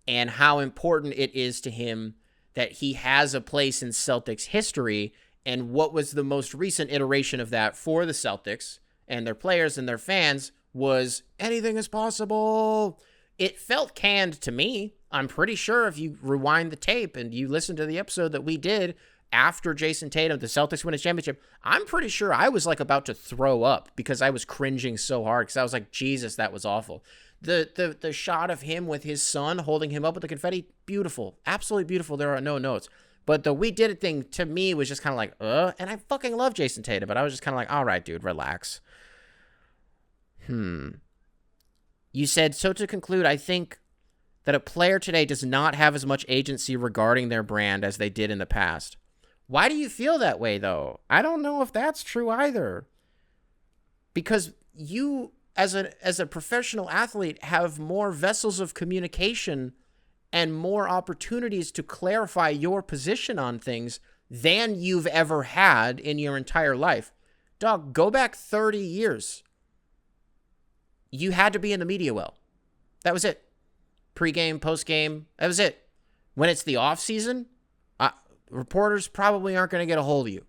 and how important it is to him that he has a place in Celtics history. And what was the most recent iteration of that for the Celtics and their players and their fans was anything is possible. It felt canned to me. I'm pretty sure if you rewind the tape and you listen to the episode that we did after Jason Tatum, the Celtics win a championship, I'm pretty sure I was like about to throw up because I was cringing so hard because I was like, Jesus, that was awful. The shot of him with his son holding him up with the confetti, beautiful, absolutely beautiful. There are no notes. But the we did it thing to me was just kind of like, and I fucking love Jason Tatum, but I was just kind of like, all right, dude, relax. You said, so to conclude, I think that a player today does not have as much agency regarding their brand as they did in the past. Why do you feel that way, though? I don't know if that's true either. Because you, as a professional athlete, have more vessels of communication and more opportunities to clarify your position on things than you've ever had in your entire life. Dog, go back 30 years. You had to be in the media well. That was it. Pre-game, post-game, that was it. When it's the off-season, reporters probably aren't going to get a hold of you.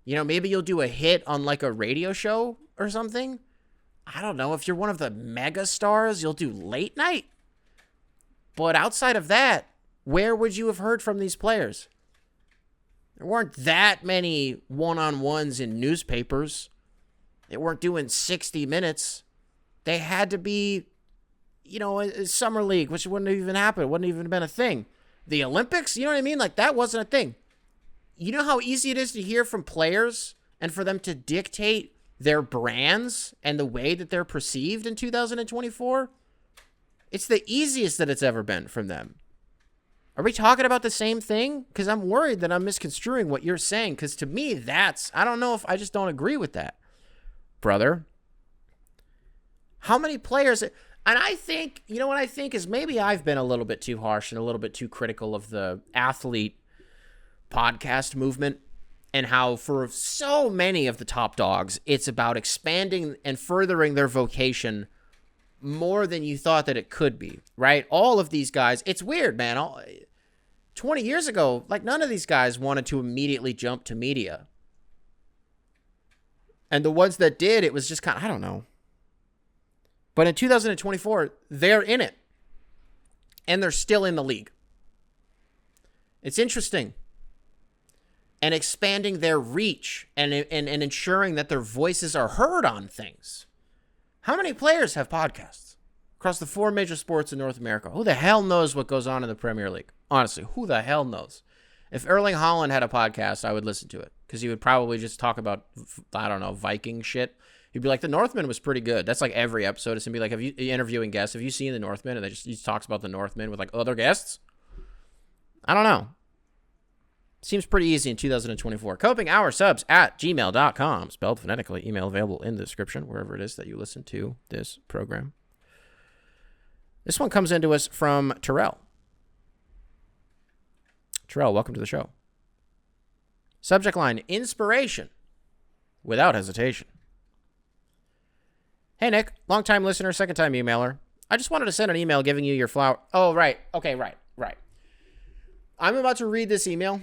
You know, maybe you'll do a hit on like a radio show or something. I don't know. If you're one of the mega stars, you'll do late night. But outside of that, where would you have heard from these players? There weren't that many one-on-ones in newspapers. They weren't doing 60 minutes. They had to be, you know, a summer league, which wouldn't have even happened. It wouldn't even been a thing. The Olympics, you know what I mean? Like, that wasn't a thing. You know how easy it is to hear from players and for them to dictate their brands and the way that they're perceived in 2024? It's the easiest that it's ever been from them. Are we talking about the same thing? Because I'm worried that I'm misconstruing what you're saying. Because to me, I don't know if I just don't agree with that, brother. How many players? And I think, you know what I think is maybe I've been a little bit too harsh and a little bit too critical of the athlete podcast movement and how for so many of the top dogs, it's about expanding and furthering their vocation more than you thought that it could be, right? All of these guys, it's weird, man. 20 years ago, like none of these guys wanted to immediately jump to media. And the ones that did, it was just kind of, I don't know. But in 2024, they're in it. And they're still in the league. It's interesting. And expanding their reach and ensuring that their voices are heard on things. How many players have podcasts across the 4 major sports in North America? Who the hell knows what goes on in the Premier League? Honestly, who the hell knows? If Erling Haaland had a podcast, I would listen to it because he would probably just talk about, I don't know, Viking shit. He'd be like, The Northman was pretty good. That's like every episode. It's going to be like, have you interviewing guests? Have you seen The Northman? And he just talks about The Northman with like other guests. I don't know. Seems pretty easy in 2024. Coping Hour subs at gmail.com. Spelled phonetically. Email available in the description, wherever it is that you listen to this program. This one comes into us from Terrell. Terrell, welcome to the show. Subject line, inspiration without hesitation. Hey, Nick, long-time listener, second-time emailer. I just wanted to send an email giving you your flower. Oh, right. Okay, right. I'm about to read this email,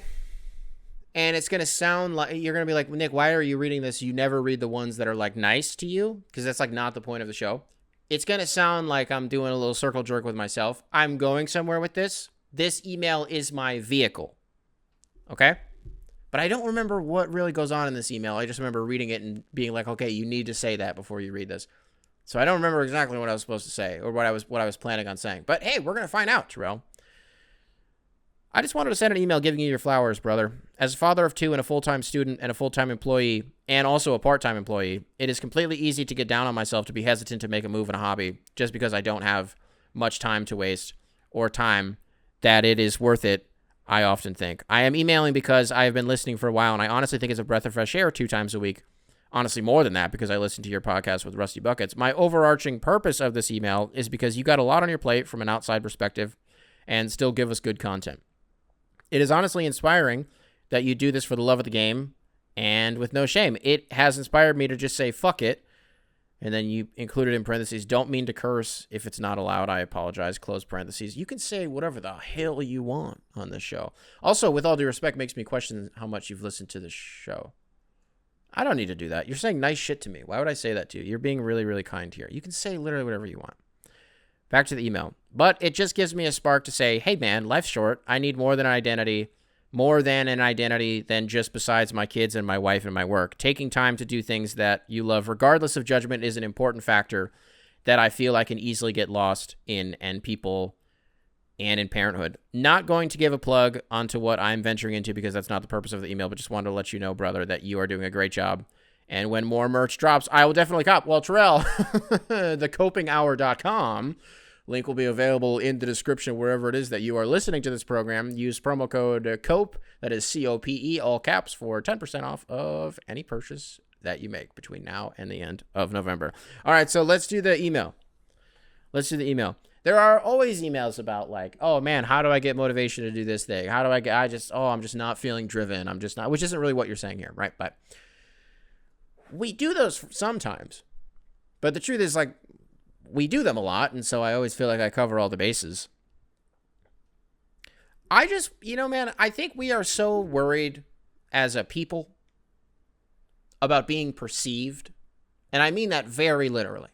and it's going to sound like, you're going to be like, Nick, why are you reading this? You never read the ones that are, like, nice to you, because that's, like, not the point of the show. It's going to sound like I'm doing a little circle jerk with myself. I'm going somewhere with this. This email is my vehicle, okay? But I don't remember what really goes on in this email. I just remember reading it and being like, okay, you need to say that before you read this. So I don't remember exactly what I was supposed to say or what I was planning on saying. But hey, we're going to find out, Terrell. I just wanted to send an email giving you your flowers, brother. As a father of 2 and a full-time student and a full-time employee and also a part-time employee, it is completely easy to get down on myself to be hesitant to make a move in a hobby just because I don't have much time to waste or time that it is worth it, I often think. I am emailing because I have been listening for a while, and I honestly think it's a breath of fresh air 2 times a week. Honestly, more than that, because I listen to your podcast with Rusty Buckets. My overarching purpose of this email is because you got a lot on your plate from an outside perspective and still give us good content. It is honestly inspiring that you do this for the love of the game and with no shame. It has inspired me to just say, fuck it. And then you included in parentheses, don't mean to curse. If it's not allowed, I apologize. Close parentheses. You can say whatever the hell you want on this show. Also, with all due respect, makes me question how much you've listened to this show. I don't need to do that. You're saying nice shit to me. Why would I say that to you? You're being really, really kind here. You can say literally whatever you want. Back to the email. But it just gives me a spark to say, hey, man, life's short. I need more than an identity than just besides my kids and my wife and my work. Taking time to do things that you love, regardless of judgment, is an important factor that I feel I can easily get lost in and people and in parenthood. Not going to give a plug onto what I'm venturing into because that's not the purpose of the email, but just wanted to let you know, brother, that you are doing a great job. And when more merch drops, I will definitely cop. Well, Terrell, thecopinghour.com. Link will be available in the description wherever it is that you are listening to this program. Use promo code COPE, that is COPE, all caps, for 10% off of any purchase that you make between now and the end of November. All right, so let's do the email. There are always emails about like, oh man, how do I get motivation to do this thing? How do I'm just not feeling driven. I'm just not, which isn't really what you're saying here, right? But we do those sometimes. But the truth is, like, we do them a lot, and so I always feel like I cover all the bases. I just, man, I think we are so worried as a people about being perceived, and I mean that very literally.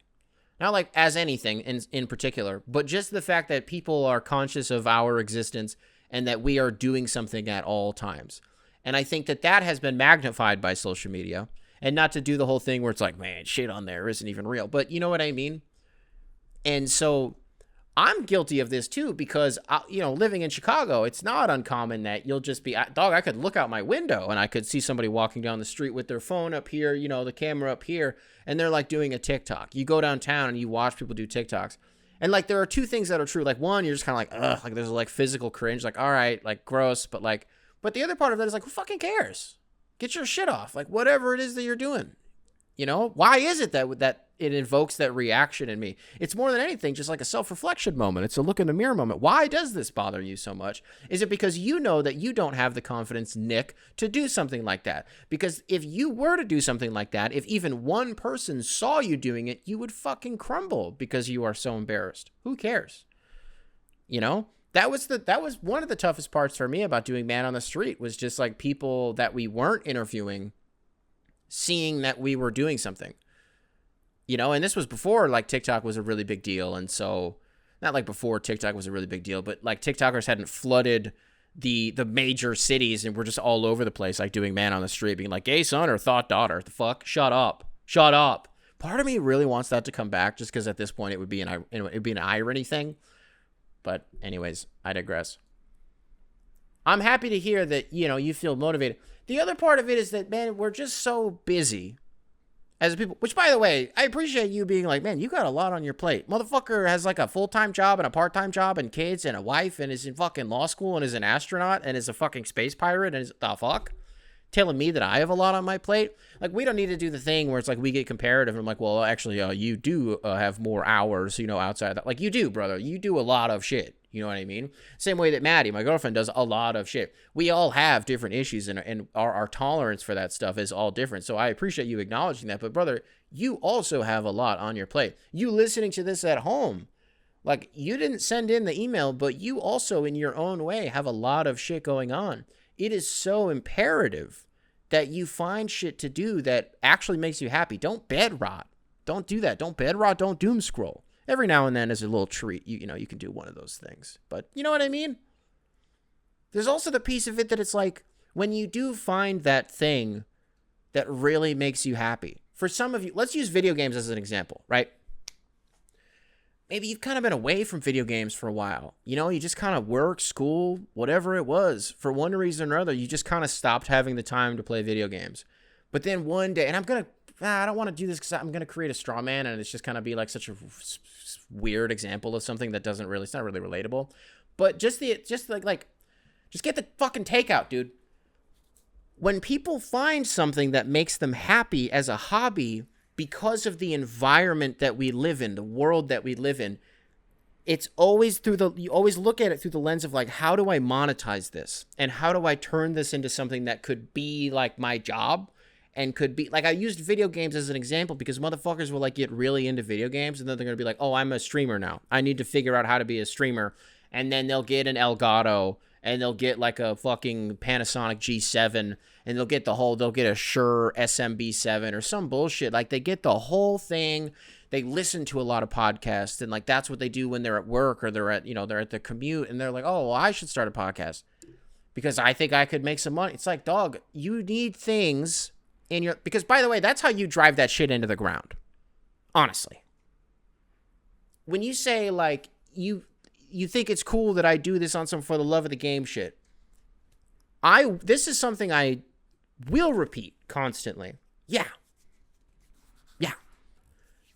Not like as anything in particular, but just the fact that people are conscious of our existence and that we are doing something at all times. And I think that has been magnified by social media, and not to do the whole thing where it's like, man, shit on there isn't even real, but you know what I mean? And so I'm guilty of this too, because, living in Chicago, it's not uncommon that you'll just be, I could look out my window and I could see somebody walking down the street with their phone up here, the camera up here, and they're like doing a TikTok. You go downtown and you watch people do TikToks. And like, there are two things that are true. Like, one, you're just kind of like, ugh, like there's like physical cringe, like, all right, like gross, but the other part of that is like, who fucking cares? Get your shit off. Like, whatever it is that you're doing. You know, why is it that it invokes that reaction in me? It's more than anything just like a self-reflection moment. It's a look in the mirror moment. Why does this bother you so much? Is it because you know that you don't have the confidence, Nick, to do something like that? Because if you were to do something like that, if even one person saw you doing it, you would fucking crumble because you are so embarrassed. Who cares? You know? That was one of the toughest parts for me about doing Man on the Street, was just like people that we weren't interviewing seeing that we were doing something, you know. And this was before like TikTok was a really big deal. And so, not like before TikTok was a really big deal, but like TikTokers hadn't flooded the major cities and we're just all over the place, like doing Man on the Street, being like gay son or thought daughter. The fuck? Shut up. Part of me really wants that to come back, just because at this point it would be an irony thing. But anyways, I digress. I'm happy to hear that, you know, you feel motivated. The other part of it is that, man, we're just so busy as people, which, by the way, I appreciate you being like, man, you got a lot on your plate. Motherfucker has like a full-time job and a part-time job and kids and a wife and is in fucking law school and is an astronaut and is a fucking space pirate and is the fuck? Telling me that I have a lot on my plate? Like, we don't need to do the thing where it's like we get comparative and I'm like, well, actually, you do have more hours, you know, outside of that. Like, you do, brother. You do a lot of shit. You know what I mean? Same way that Maddie, my girlfriend, does a lot of shit. We all have different issues, and our tolerance for that stuff is all different. So I appreciate you acknowledging that. But, brother, you also have a lot on your plate. You listening to this at home, like, you didn't send in the email, but you also, in your own way, have a lot of shit going on. It is so imperative that you find shit to do that actually makes you happy. Don't bed rot. Don't do that. Don't bed rot. Don't doom scroll. Every now and then as a little treat, you know, you can do one of those things. But you know what I mean? There's also the piece of it that it's like, when you do find that thing that really makes you happy. For some of you, let's use video games as an example, right? Maybe you've kind of been away from video games for a while. You know, you just kind of work, school, whatever it was. For one reason or other, you just kind of stopped having the time to play video games. But then one day, and I don't want to do this because I'm going to create a straw man and it's just kind of be like such a weird example of something that it's not really relatable. But just get the fucking takeout, dude. When people find something that makes them happy as a hobby because of the environment that we live in, the world that we live in, it's always you always look at it through the lens of like, how do I monetize this? And how do I turn this into something that could be like my job? And could be like, I used video games as an example because motherfuckers will like get really into video games and then they're going to be like, oh, I'm a streamer now. I need to figure out how to be a streamer. And then they'll get an Elgato and they'll get like a fucking Panasonic G7 and they'll get a Shure SMB7 or some bullshit. Like, they get the whole thing. They listen to a lot of podcasts and like, that's what they do when they're at work or they're at the commute and they're like, oh, well, I should start a podcast because I think I could make some money. It's like, dog, you need things because, by the way, that's how you drive that shit into the ground. Honestly. When you say like you think it's cool that I do this on some for the love of the game shit, this is something I will repeat constantly. Yeah.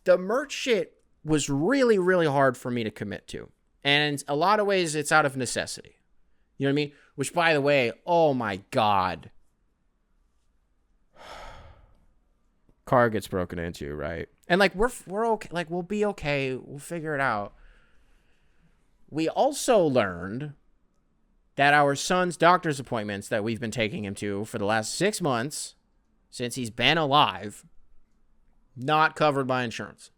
The merch shit was really, really hard for me to commit to. And in a lot of ways, it's out of necessity. You know what I mean? Which, by the way, oh my God. Car gets broken into, right? And like, we're okay. Like, we'll be okay. We'll figure it out. We also learned that our son's doctor's appointments that we've been taking him to for the last 6 months, since he's been alive, not covered by insurance.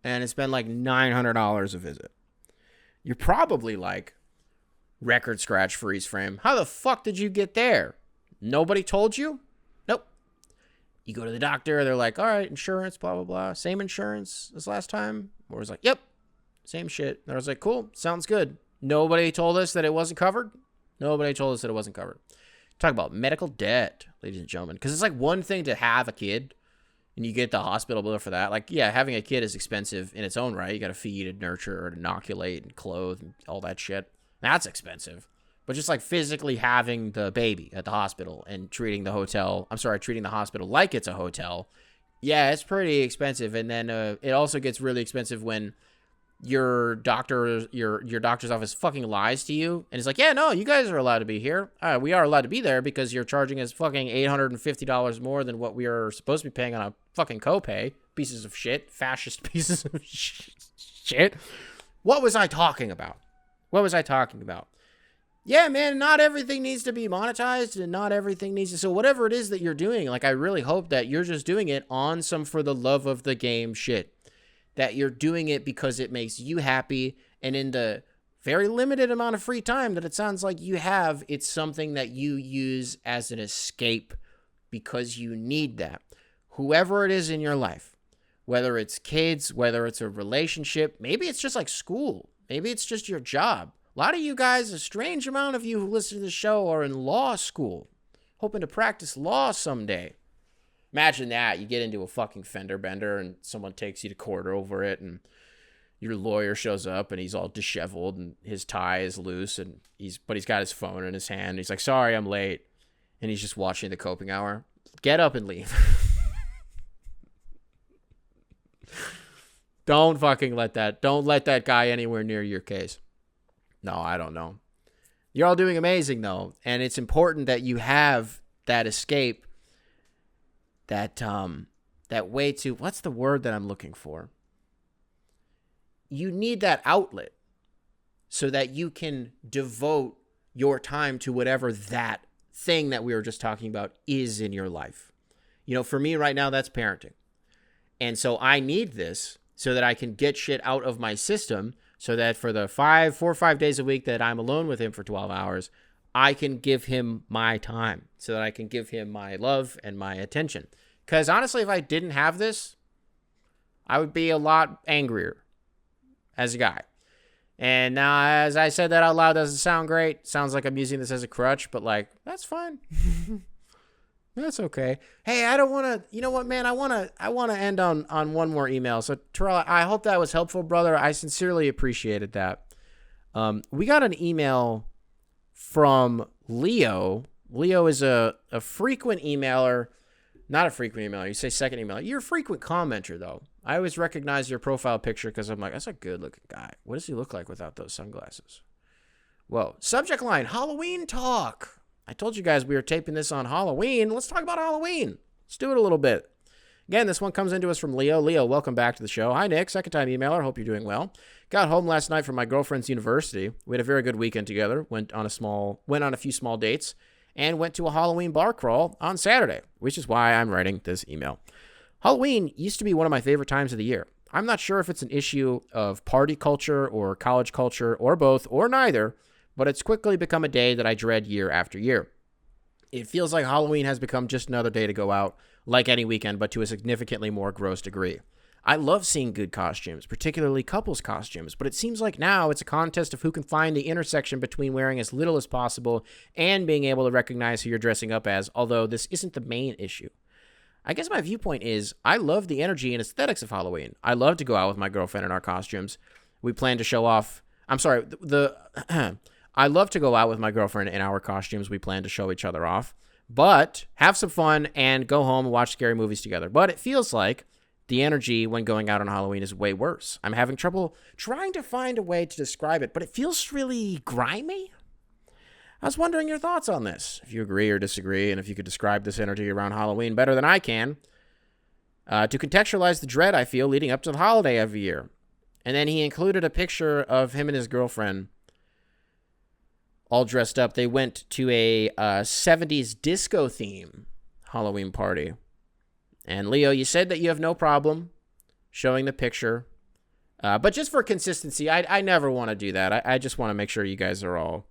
And it's been like $900 a visit. You're probably like, record scratch freeze frame. How the fuck did you get there? Nobody told you? Nope. You go to the doctor, they're like, all right, insurance, blah, blah, blah. Same insurance as last time? Or it's like, yep, same shit. And I was like, cool, sounds good. Nobody told us that it wasn't covered. Talk about medical debt, ladies and gentlemen. Because it's like one thing to have a kid and you get the hospital bill for that. Like, yeah, having a kid is expensive in its own right. You got to feed and nurture and inoculate and clothe and all that shit. That's expensive. But just like physically having the baby at the hospital and treating the hospital like it's a hotel, yeah, it's pretty expensive. And then it also gets really expensive when your doctor's office fucking lies to you and is like, yeah, no, you guys are allowed to be here. We are allowed to be there because you're charging us fucking $850 more than what we are supposed to be paying on a fucking copay. Pieces of shit. Fascist pieces of shit. What was I talking about? Yeah, man, not everything needs to be monetized and not everything needs to. So whatever it is that you're doing, like, I really hope that you're just doing it on some for the love of the game shit. That you're doing it because it makes you happy, and in the very limited amount of free time that it sounds like you have, it's something that you use as an escape because you need that. Whoever it is in your life, whether it's kids, whether it's a relationship, maybe it's just like school, maybe it's just your job. A lot of you guys, a strange amount of you who listen to the show are in law school, hoping to practice law someday. Imagine that. You get into a fucking fender bender and someone takes you to court over it, and your lawyer shows up and he's all disheveled and his tie is loose, and he's got his phone in his hand. He's like, sorry, I'm late. And he's just watching the coping hour. Get up and leave. Don't let that guy anywhere near your case. No, I don't know. You're all doing amazing though. And it's important that you have that escape. That way to, what's the word that I'm looking for? You need that outlet so that you can devote your time to whatever that thing that we were just talking about is in your life. You know, for me right now, that's parenting. And so I need this so that I can get shit out of my system so that for the 4 or 5 days a week that I'm alone with him for 12 hours, I can give him my time so that I can give him my love and my attention. Because honestly, if I didn't have this, I would be a lot angrier as a guy. And now, as I said that out loud, doesn't sound great. Sounds like I'm using this as a crutch, but like, that's fine. That's okay. Hey, I don't want to, you know what, man? I want to end on one more email. So Terrell, I hope that was helpful, brother. I sincerely appreciated that. We got an email from Leo. Leo is a frequent emailer. Not a frequent emailer. You say second emailer. You're a frequent commenter, though. I always recognize your profile picture because I'm like, that's a good-looking guy. What does he look like without those sunglasses? Whoa. Subject line, Halloween talk. I told you guys we were taping this on Halloween. Let's talk about Halloween. Let's do it a little bit. Again, this one comes into us from Leo. Leo, welcome back to the show. Hi, Nick. Second-time emailer. Hope you're doing well. Got home last night from my girlfriend's university. We had a very good weekend together. Went on a few small dates. And went to a Halloween bar crawl on Saturday, which is why I'm writing this email. Halloween used to be one of my favorite times of the year. I'm not sure if it's an issue of party culture or college culture or both or neither, but it's quickly become a day that I dread year after year. It feels like Halloween has become just another day to go out, like any weekend, but to a significantly more gross degree. I love seeing good costumes, particularly couples costumes, but it seems like now it's a contest of who can find the intersection between wearing as little as possible and being able to recognize who you're dressing up as, although this isn't the main issue. I guess my viewpoint is I love the energy and aesthetics of Halloween. I love to go out with my girlfriend in our costumes. We plan to show off... I love to go out with my girlfriend in our costumes. We plan to show each other off, but have some fun and go home and watch scary movies together. But it feels like the energy when going out on Halloween is way worse. I'm having trouble trying to find a way to describe it, but it feels really grimy. I was wondering your thoughts on this, if you agree or disagree, and if you could describe this energy around Halloween better than I can, to contextualize the dread I feel leading up to the holiday every year. And then he included a picture of him and his girlfriend all dressed up. They went to a 70s disco theme Halloween party. And Leo, you said that you have no problem showing the picture. But just for consistency, I never want to do that. I just want to make sure you guys are all...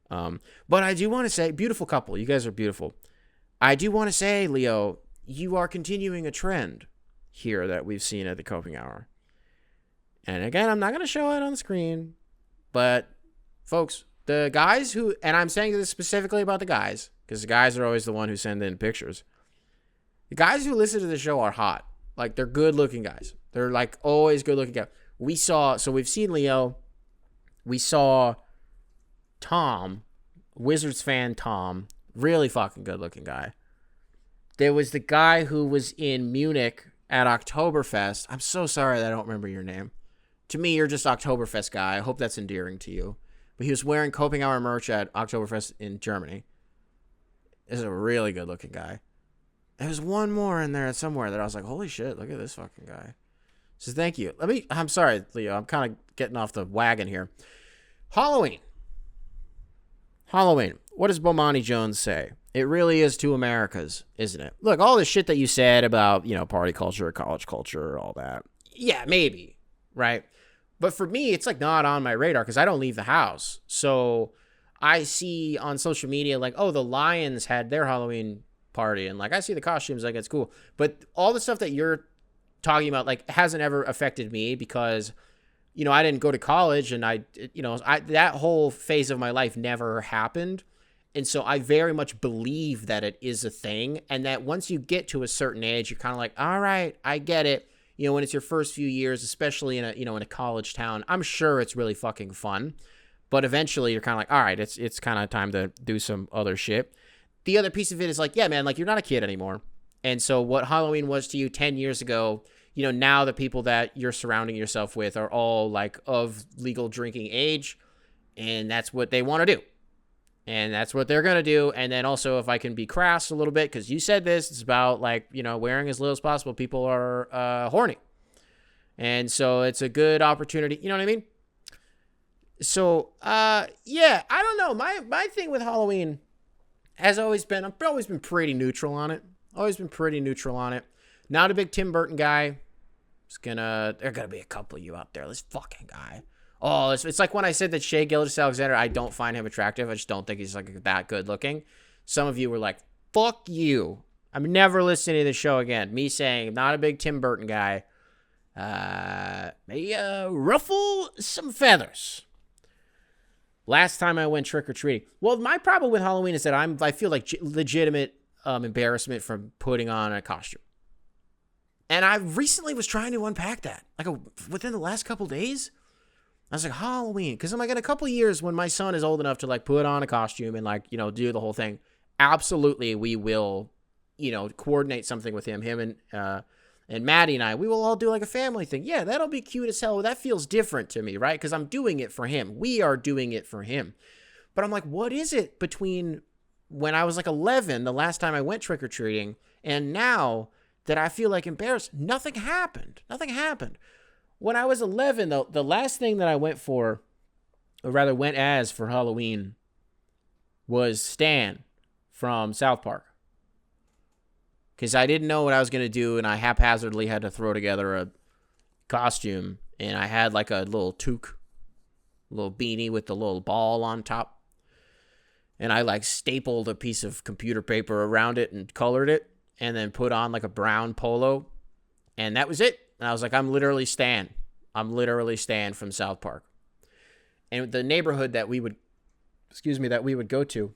but I do want to say, beautiful couple. You guys are beautiful. I do want to say, Leo, you are continuing a trend here that we've seen at the Coping Hour. And again, I'm not going to show it on the screen. But, folks, the guys who... And I'm saying this specifically about the guys, because the guys are always the one who send in pictures. The guys who listen to the show are hot. Like, they're good-looking guys. They're, like, always good-looking guys. We've seen Leo. We saw Tom, Wizards fan Tom. Really fucking good-looking guy. There was the guy who was in Munich at Oktoberfest. I'm so sorry that I don't remember your name. To me, you're just Oktoberfest guy. I hope that's endearing to you. But he was wearing Kopenhauer merch at Oktoberfest in Germany. This is a really good looking guy. There was one more in there somewhere that I was like, holy shit, look at this fucking guy. So thank you. I'm sorry, Leo. I'm kind of getting off the wagon here. Halloween. What does Bomani Jones say? It really is two Americas, isn't it? Look, all the shit that you said about, party culture, college culture, all that. Yeah, maybe, right? But for me, it's like not on my radar because I don't leave the house. So I see on social media like, oh, the Lions had their Halloween party. And like, I see the costumes, like it's cool. But all the stuff that you're talking about, like, hasn't ever affected me because, I didn't go to college and that whole phase of my life never happened. And so I very much believe that it is a thing. And that once you get to a certain age, you're kind of like, all right, I get it. When it's your first few years, especially in a college town, I'm sure it's really fucking fun. But eventually you're kind of like, all right, it's kind of time to do some other shit. The other piece of it is like, yeah, man, like you're not a kid anymore. And so what Halloween was to you 10 years ago, now the people that you're surrounding yourself with are all like of legal drinking age. And that's what they want to do. And that's what they're going to do. And then also, if I can be crass a little bit, because you said this, it's about like, wearing as little as possible. People are horny. And so it's a good opportunity. You know what I mean? So, yeah, I don't know. My thing with Halloween has always been, I've always been pretty neutral on it. Not a big Tim Burton guy. There are going to be a couple of you out there. This fucking guy. Oh, it's like when I said that Shea Gilgeous-Alexander, I don't find him attractive. I just don't think he's like that good looking. Some of you were like, fuck you. I'm never listening to the show again. Me saying, not a big Tim Burton guy. May ruffle some feathers. Last time I went trick-or-treating. Well, my problem with Halloween is that I feel like legitimate embarrassment from putting on a costume. And I recently was trying to unpack that. Like within the last couple days. I was like, Halloween. Because I'm like, in a couple years when my son is old enough to like put on a costume and like, do the whole thing. Absolutely, we will, coordinate something with him. Him and Maddie and I, we will all do like a family thing. Yeah, that'll be cute as hell. That feels different to me, right? Because I'm doing it for him. We are doing it for him. But I'm like, what is it between when I was like 11, the last time I went trick-or-treating, and now that I feel like embarrassed? Nothing happened. When I was 11, the last thing that I went as for Halloween was Stan from South Park. Because I didn't know what I was going to do, and I haphazardly had to throw together a costume, and I had like a little toque, little beanie with the little ball on top, and I like stapled a piece of computer paper around it and colored it, and then put on like a brown polo, and that was it. And I was like, I'm literally Stan from South Park. And the neighborhood that we would go to,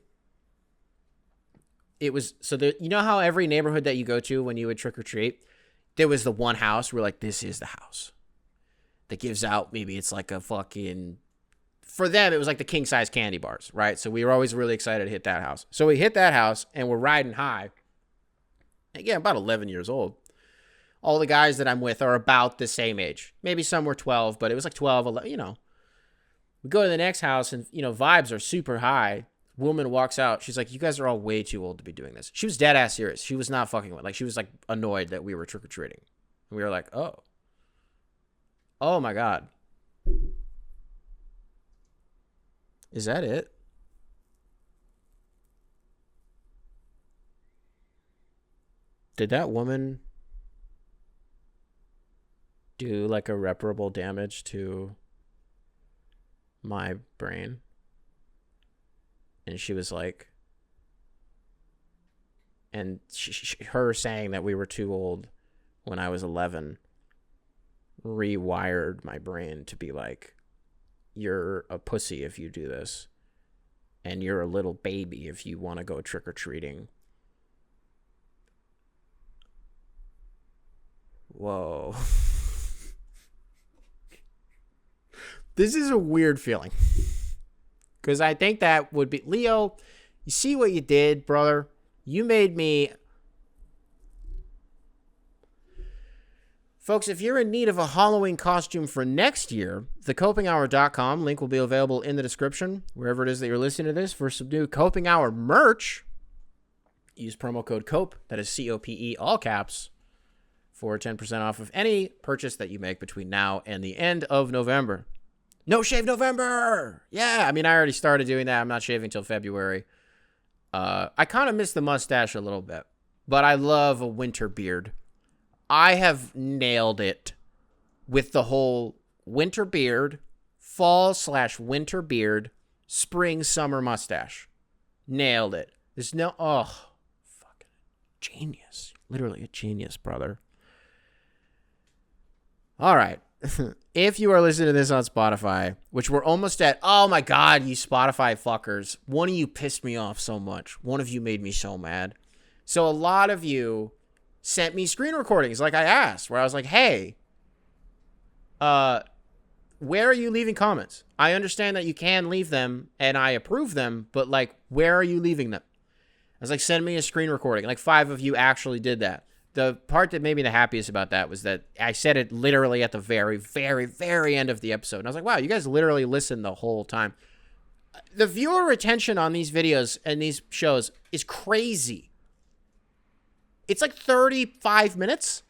it was, so you know how every neighborhood that you go to when you would trick or treat, there was the one house where like, this is the house that gives out, maybe it's like a fucking, for them, it was like the king size candy bars, right? So we were always really excited to hit that house. So we hit that house and we're riding high. Again, about 11 years old. All the guys that I'm with are about the same age. Maybe some were 12, but it was like 12, 11, We go to the next house and, vibes are super high. Woman walks out. She's like, you guys are all way too old to be doing this. She was dead ass serious. She was not fucking with. Like, she was like annoyed that we were trick-or-treating. And we were like, oh. Oh my God. Is that it? Did that woman do like irreparable damage to my brain? And she was like, and her saying that we were too old when I was 11 rewired my brain to be like, you're a pussy if you do this, and you're a little baby if you want to go trick-or-treating. Whoa. This is a weird feeling. Because I think that would be... Leo, you see what you did, brother? You made me Folks, if you're in need of a Halloween costume for next year, thecopinghour.com link will be available in the description, wherever it is that you're listening to this, for some new Coping Hour merch. Use promo code COPE, that is COPE, all caps, for 10% off of any purchase that you make between now and the end of November. No Shave November! Yeah, I mean, I already started doing that. I'm not shaving until February. I kind of miss the mustache a little bit, but I love a winter beard. I have nailed it with the whole winter beard, fall/winter beard, spring/summer mustache. Nailed it. There's no, fucking genius. Literally a genius, brother. All right. If you are listening to this on Spotify, which we're almost at, oh my God, you Spotify fuckers. One of you pissed me off so much. One of you made me so mad. So a lot of you sent me screen recordings like I asked, where I was like, hey, where are you leaving comments? I understand that you can leave them and I approve them, but like, where are you leaving them? I was like, send me a screen recording. Like 5 of you actually did that. The part that made me the happiest about that was that I said it literally at the very, very, very end of the episode. And I was like, wow, you guys literally listened the whole time. The viewer retention on these videos and these shows is crazy. It's like 35 minutes.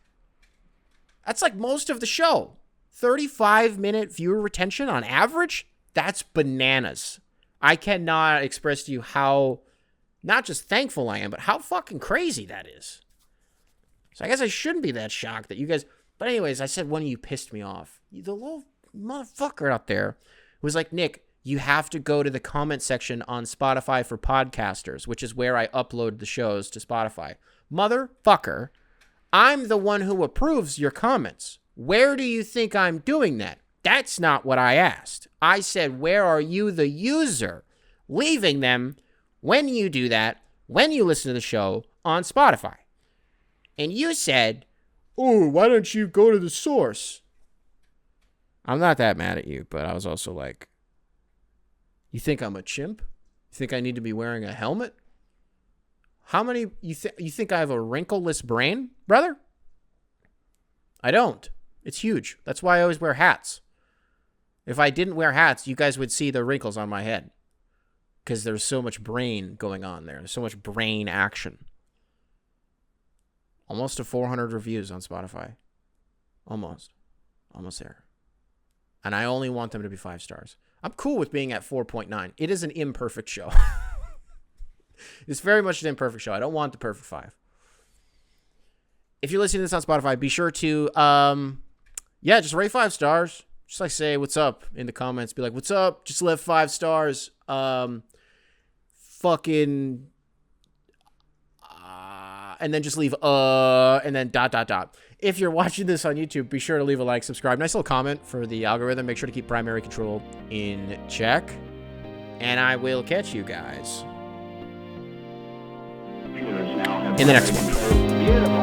That's like most of the show. 35-minute viewer retention on average? That's bananas. I cannot express to you how, not just thankful I am, but how fucking crazy that is. So I guess I shouldn't be that shocked that you guys... But anyways, I said one of you pissed me off. The little motherfucker out there was like, Nick, you have to go to the comment section on Spotify for podcasters, which is where I upload the shows to Spotify. Motherfucker, I'm the one who approves your comments. Where do you think I'm doing that? That's not what I asked. I said, where are you, the user, leaving them when you do that, when you listen to the show on Spotify? And you said, oh, why don't you go to the source? I'm not that mad at you, but I was also like, you think I'm a chimp? You think I need to be wearing a helmet? How many, you think I have a wrinkleless brain, brother? I don't. It's huge. That's why I always wear hats. If I didn't wear hats, you guys would see the wrinkles on my head. Because there's so much brain going on there. There's so much brain action. Almost to 400 reviews on Spotify. Almost there. And I only want them to be 5 stars. I'm cool with being at 4.9. It is an imperfect show. It's very much an imperfect show. I don't want the perfect 5. If you're listening to this on Spotify, be sure to, just rate 5 stars. Just like say what's up in the comments. Be like, what's up? Just left 5 stars. And then just leave, and then ... If you're watching this on YouTube, be sure to leave a like, subscribe. Nice little comment for the algorithm. Make sure to keep primary control in check. And I will catch you guys in the next one.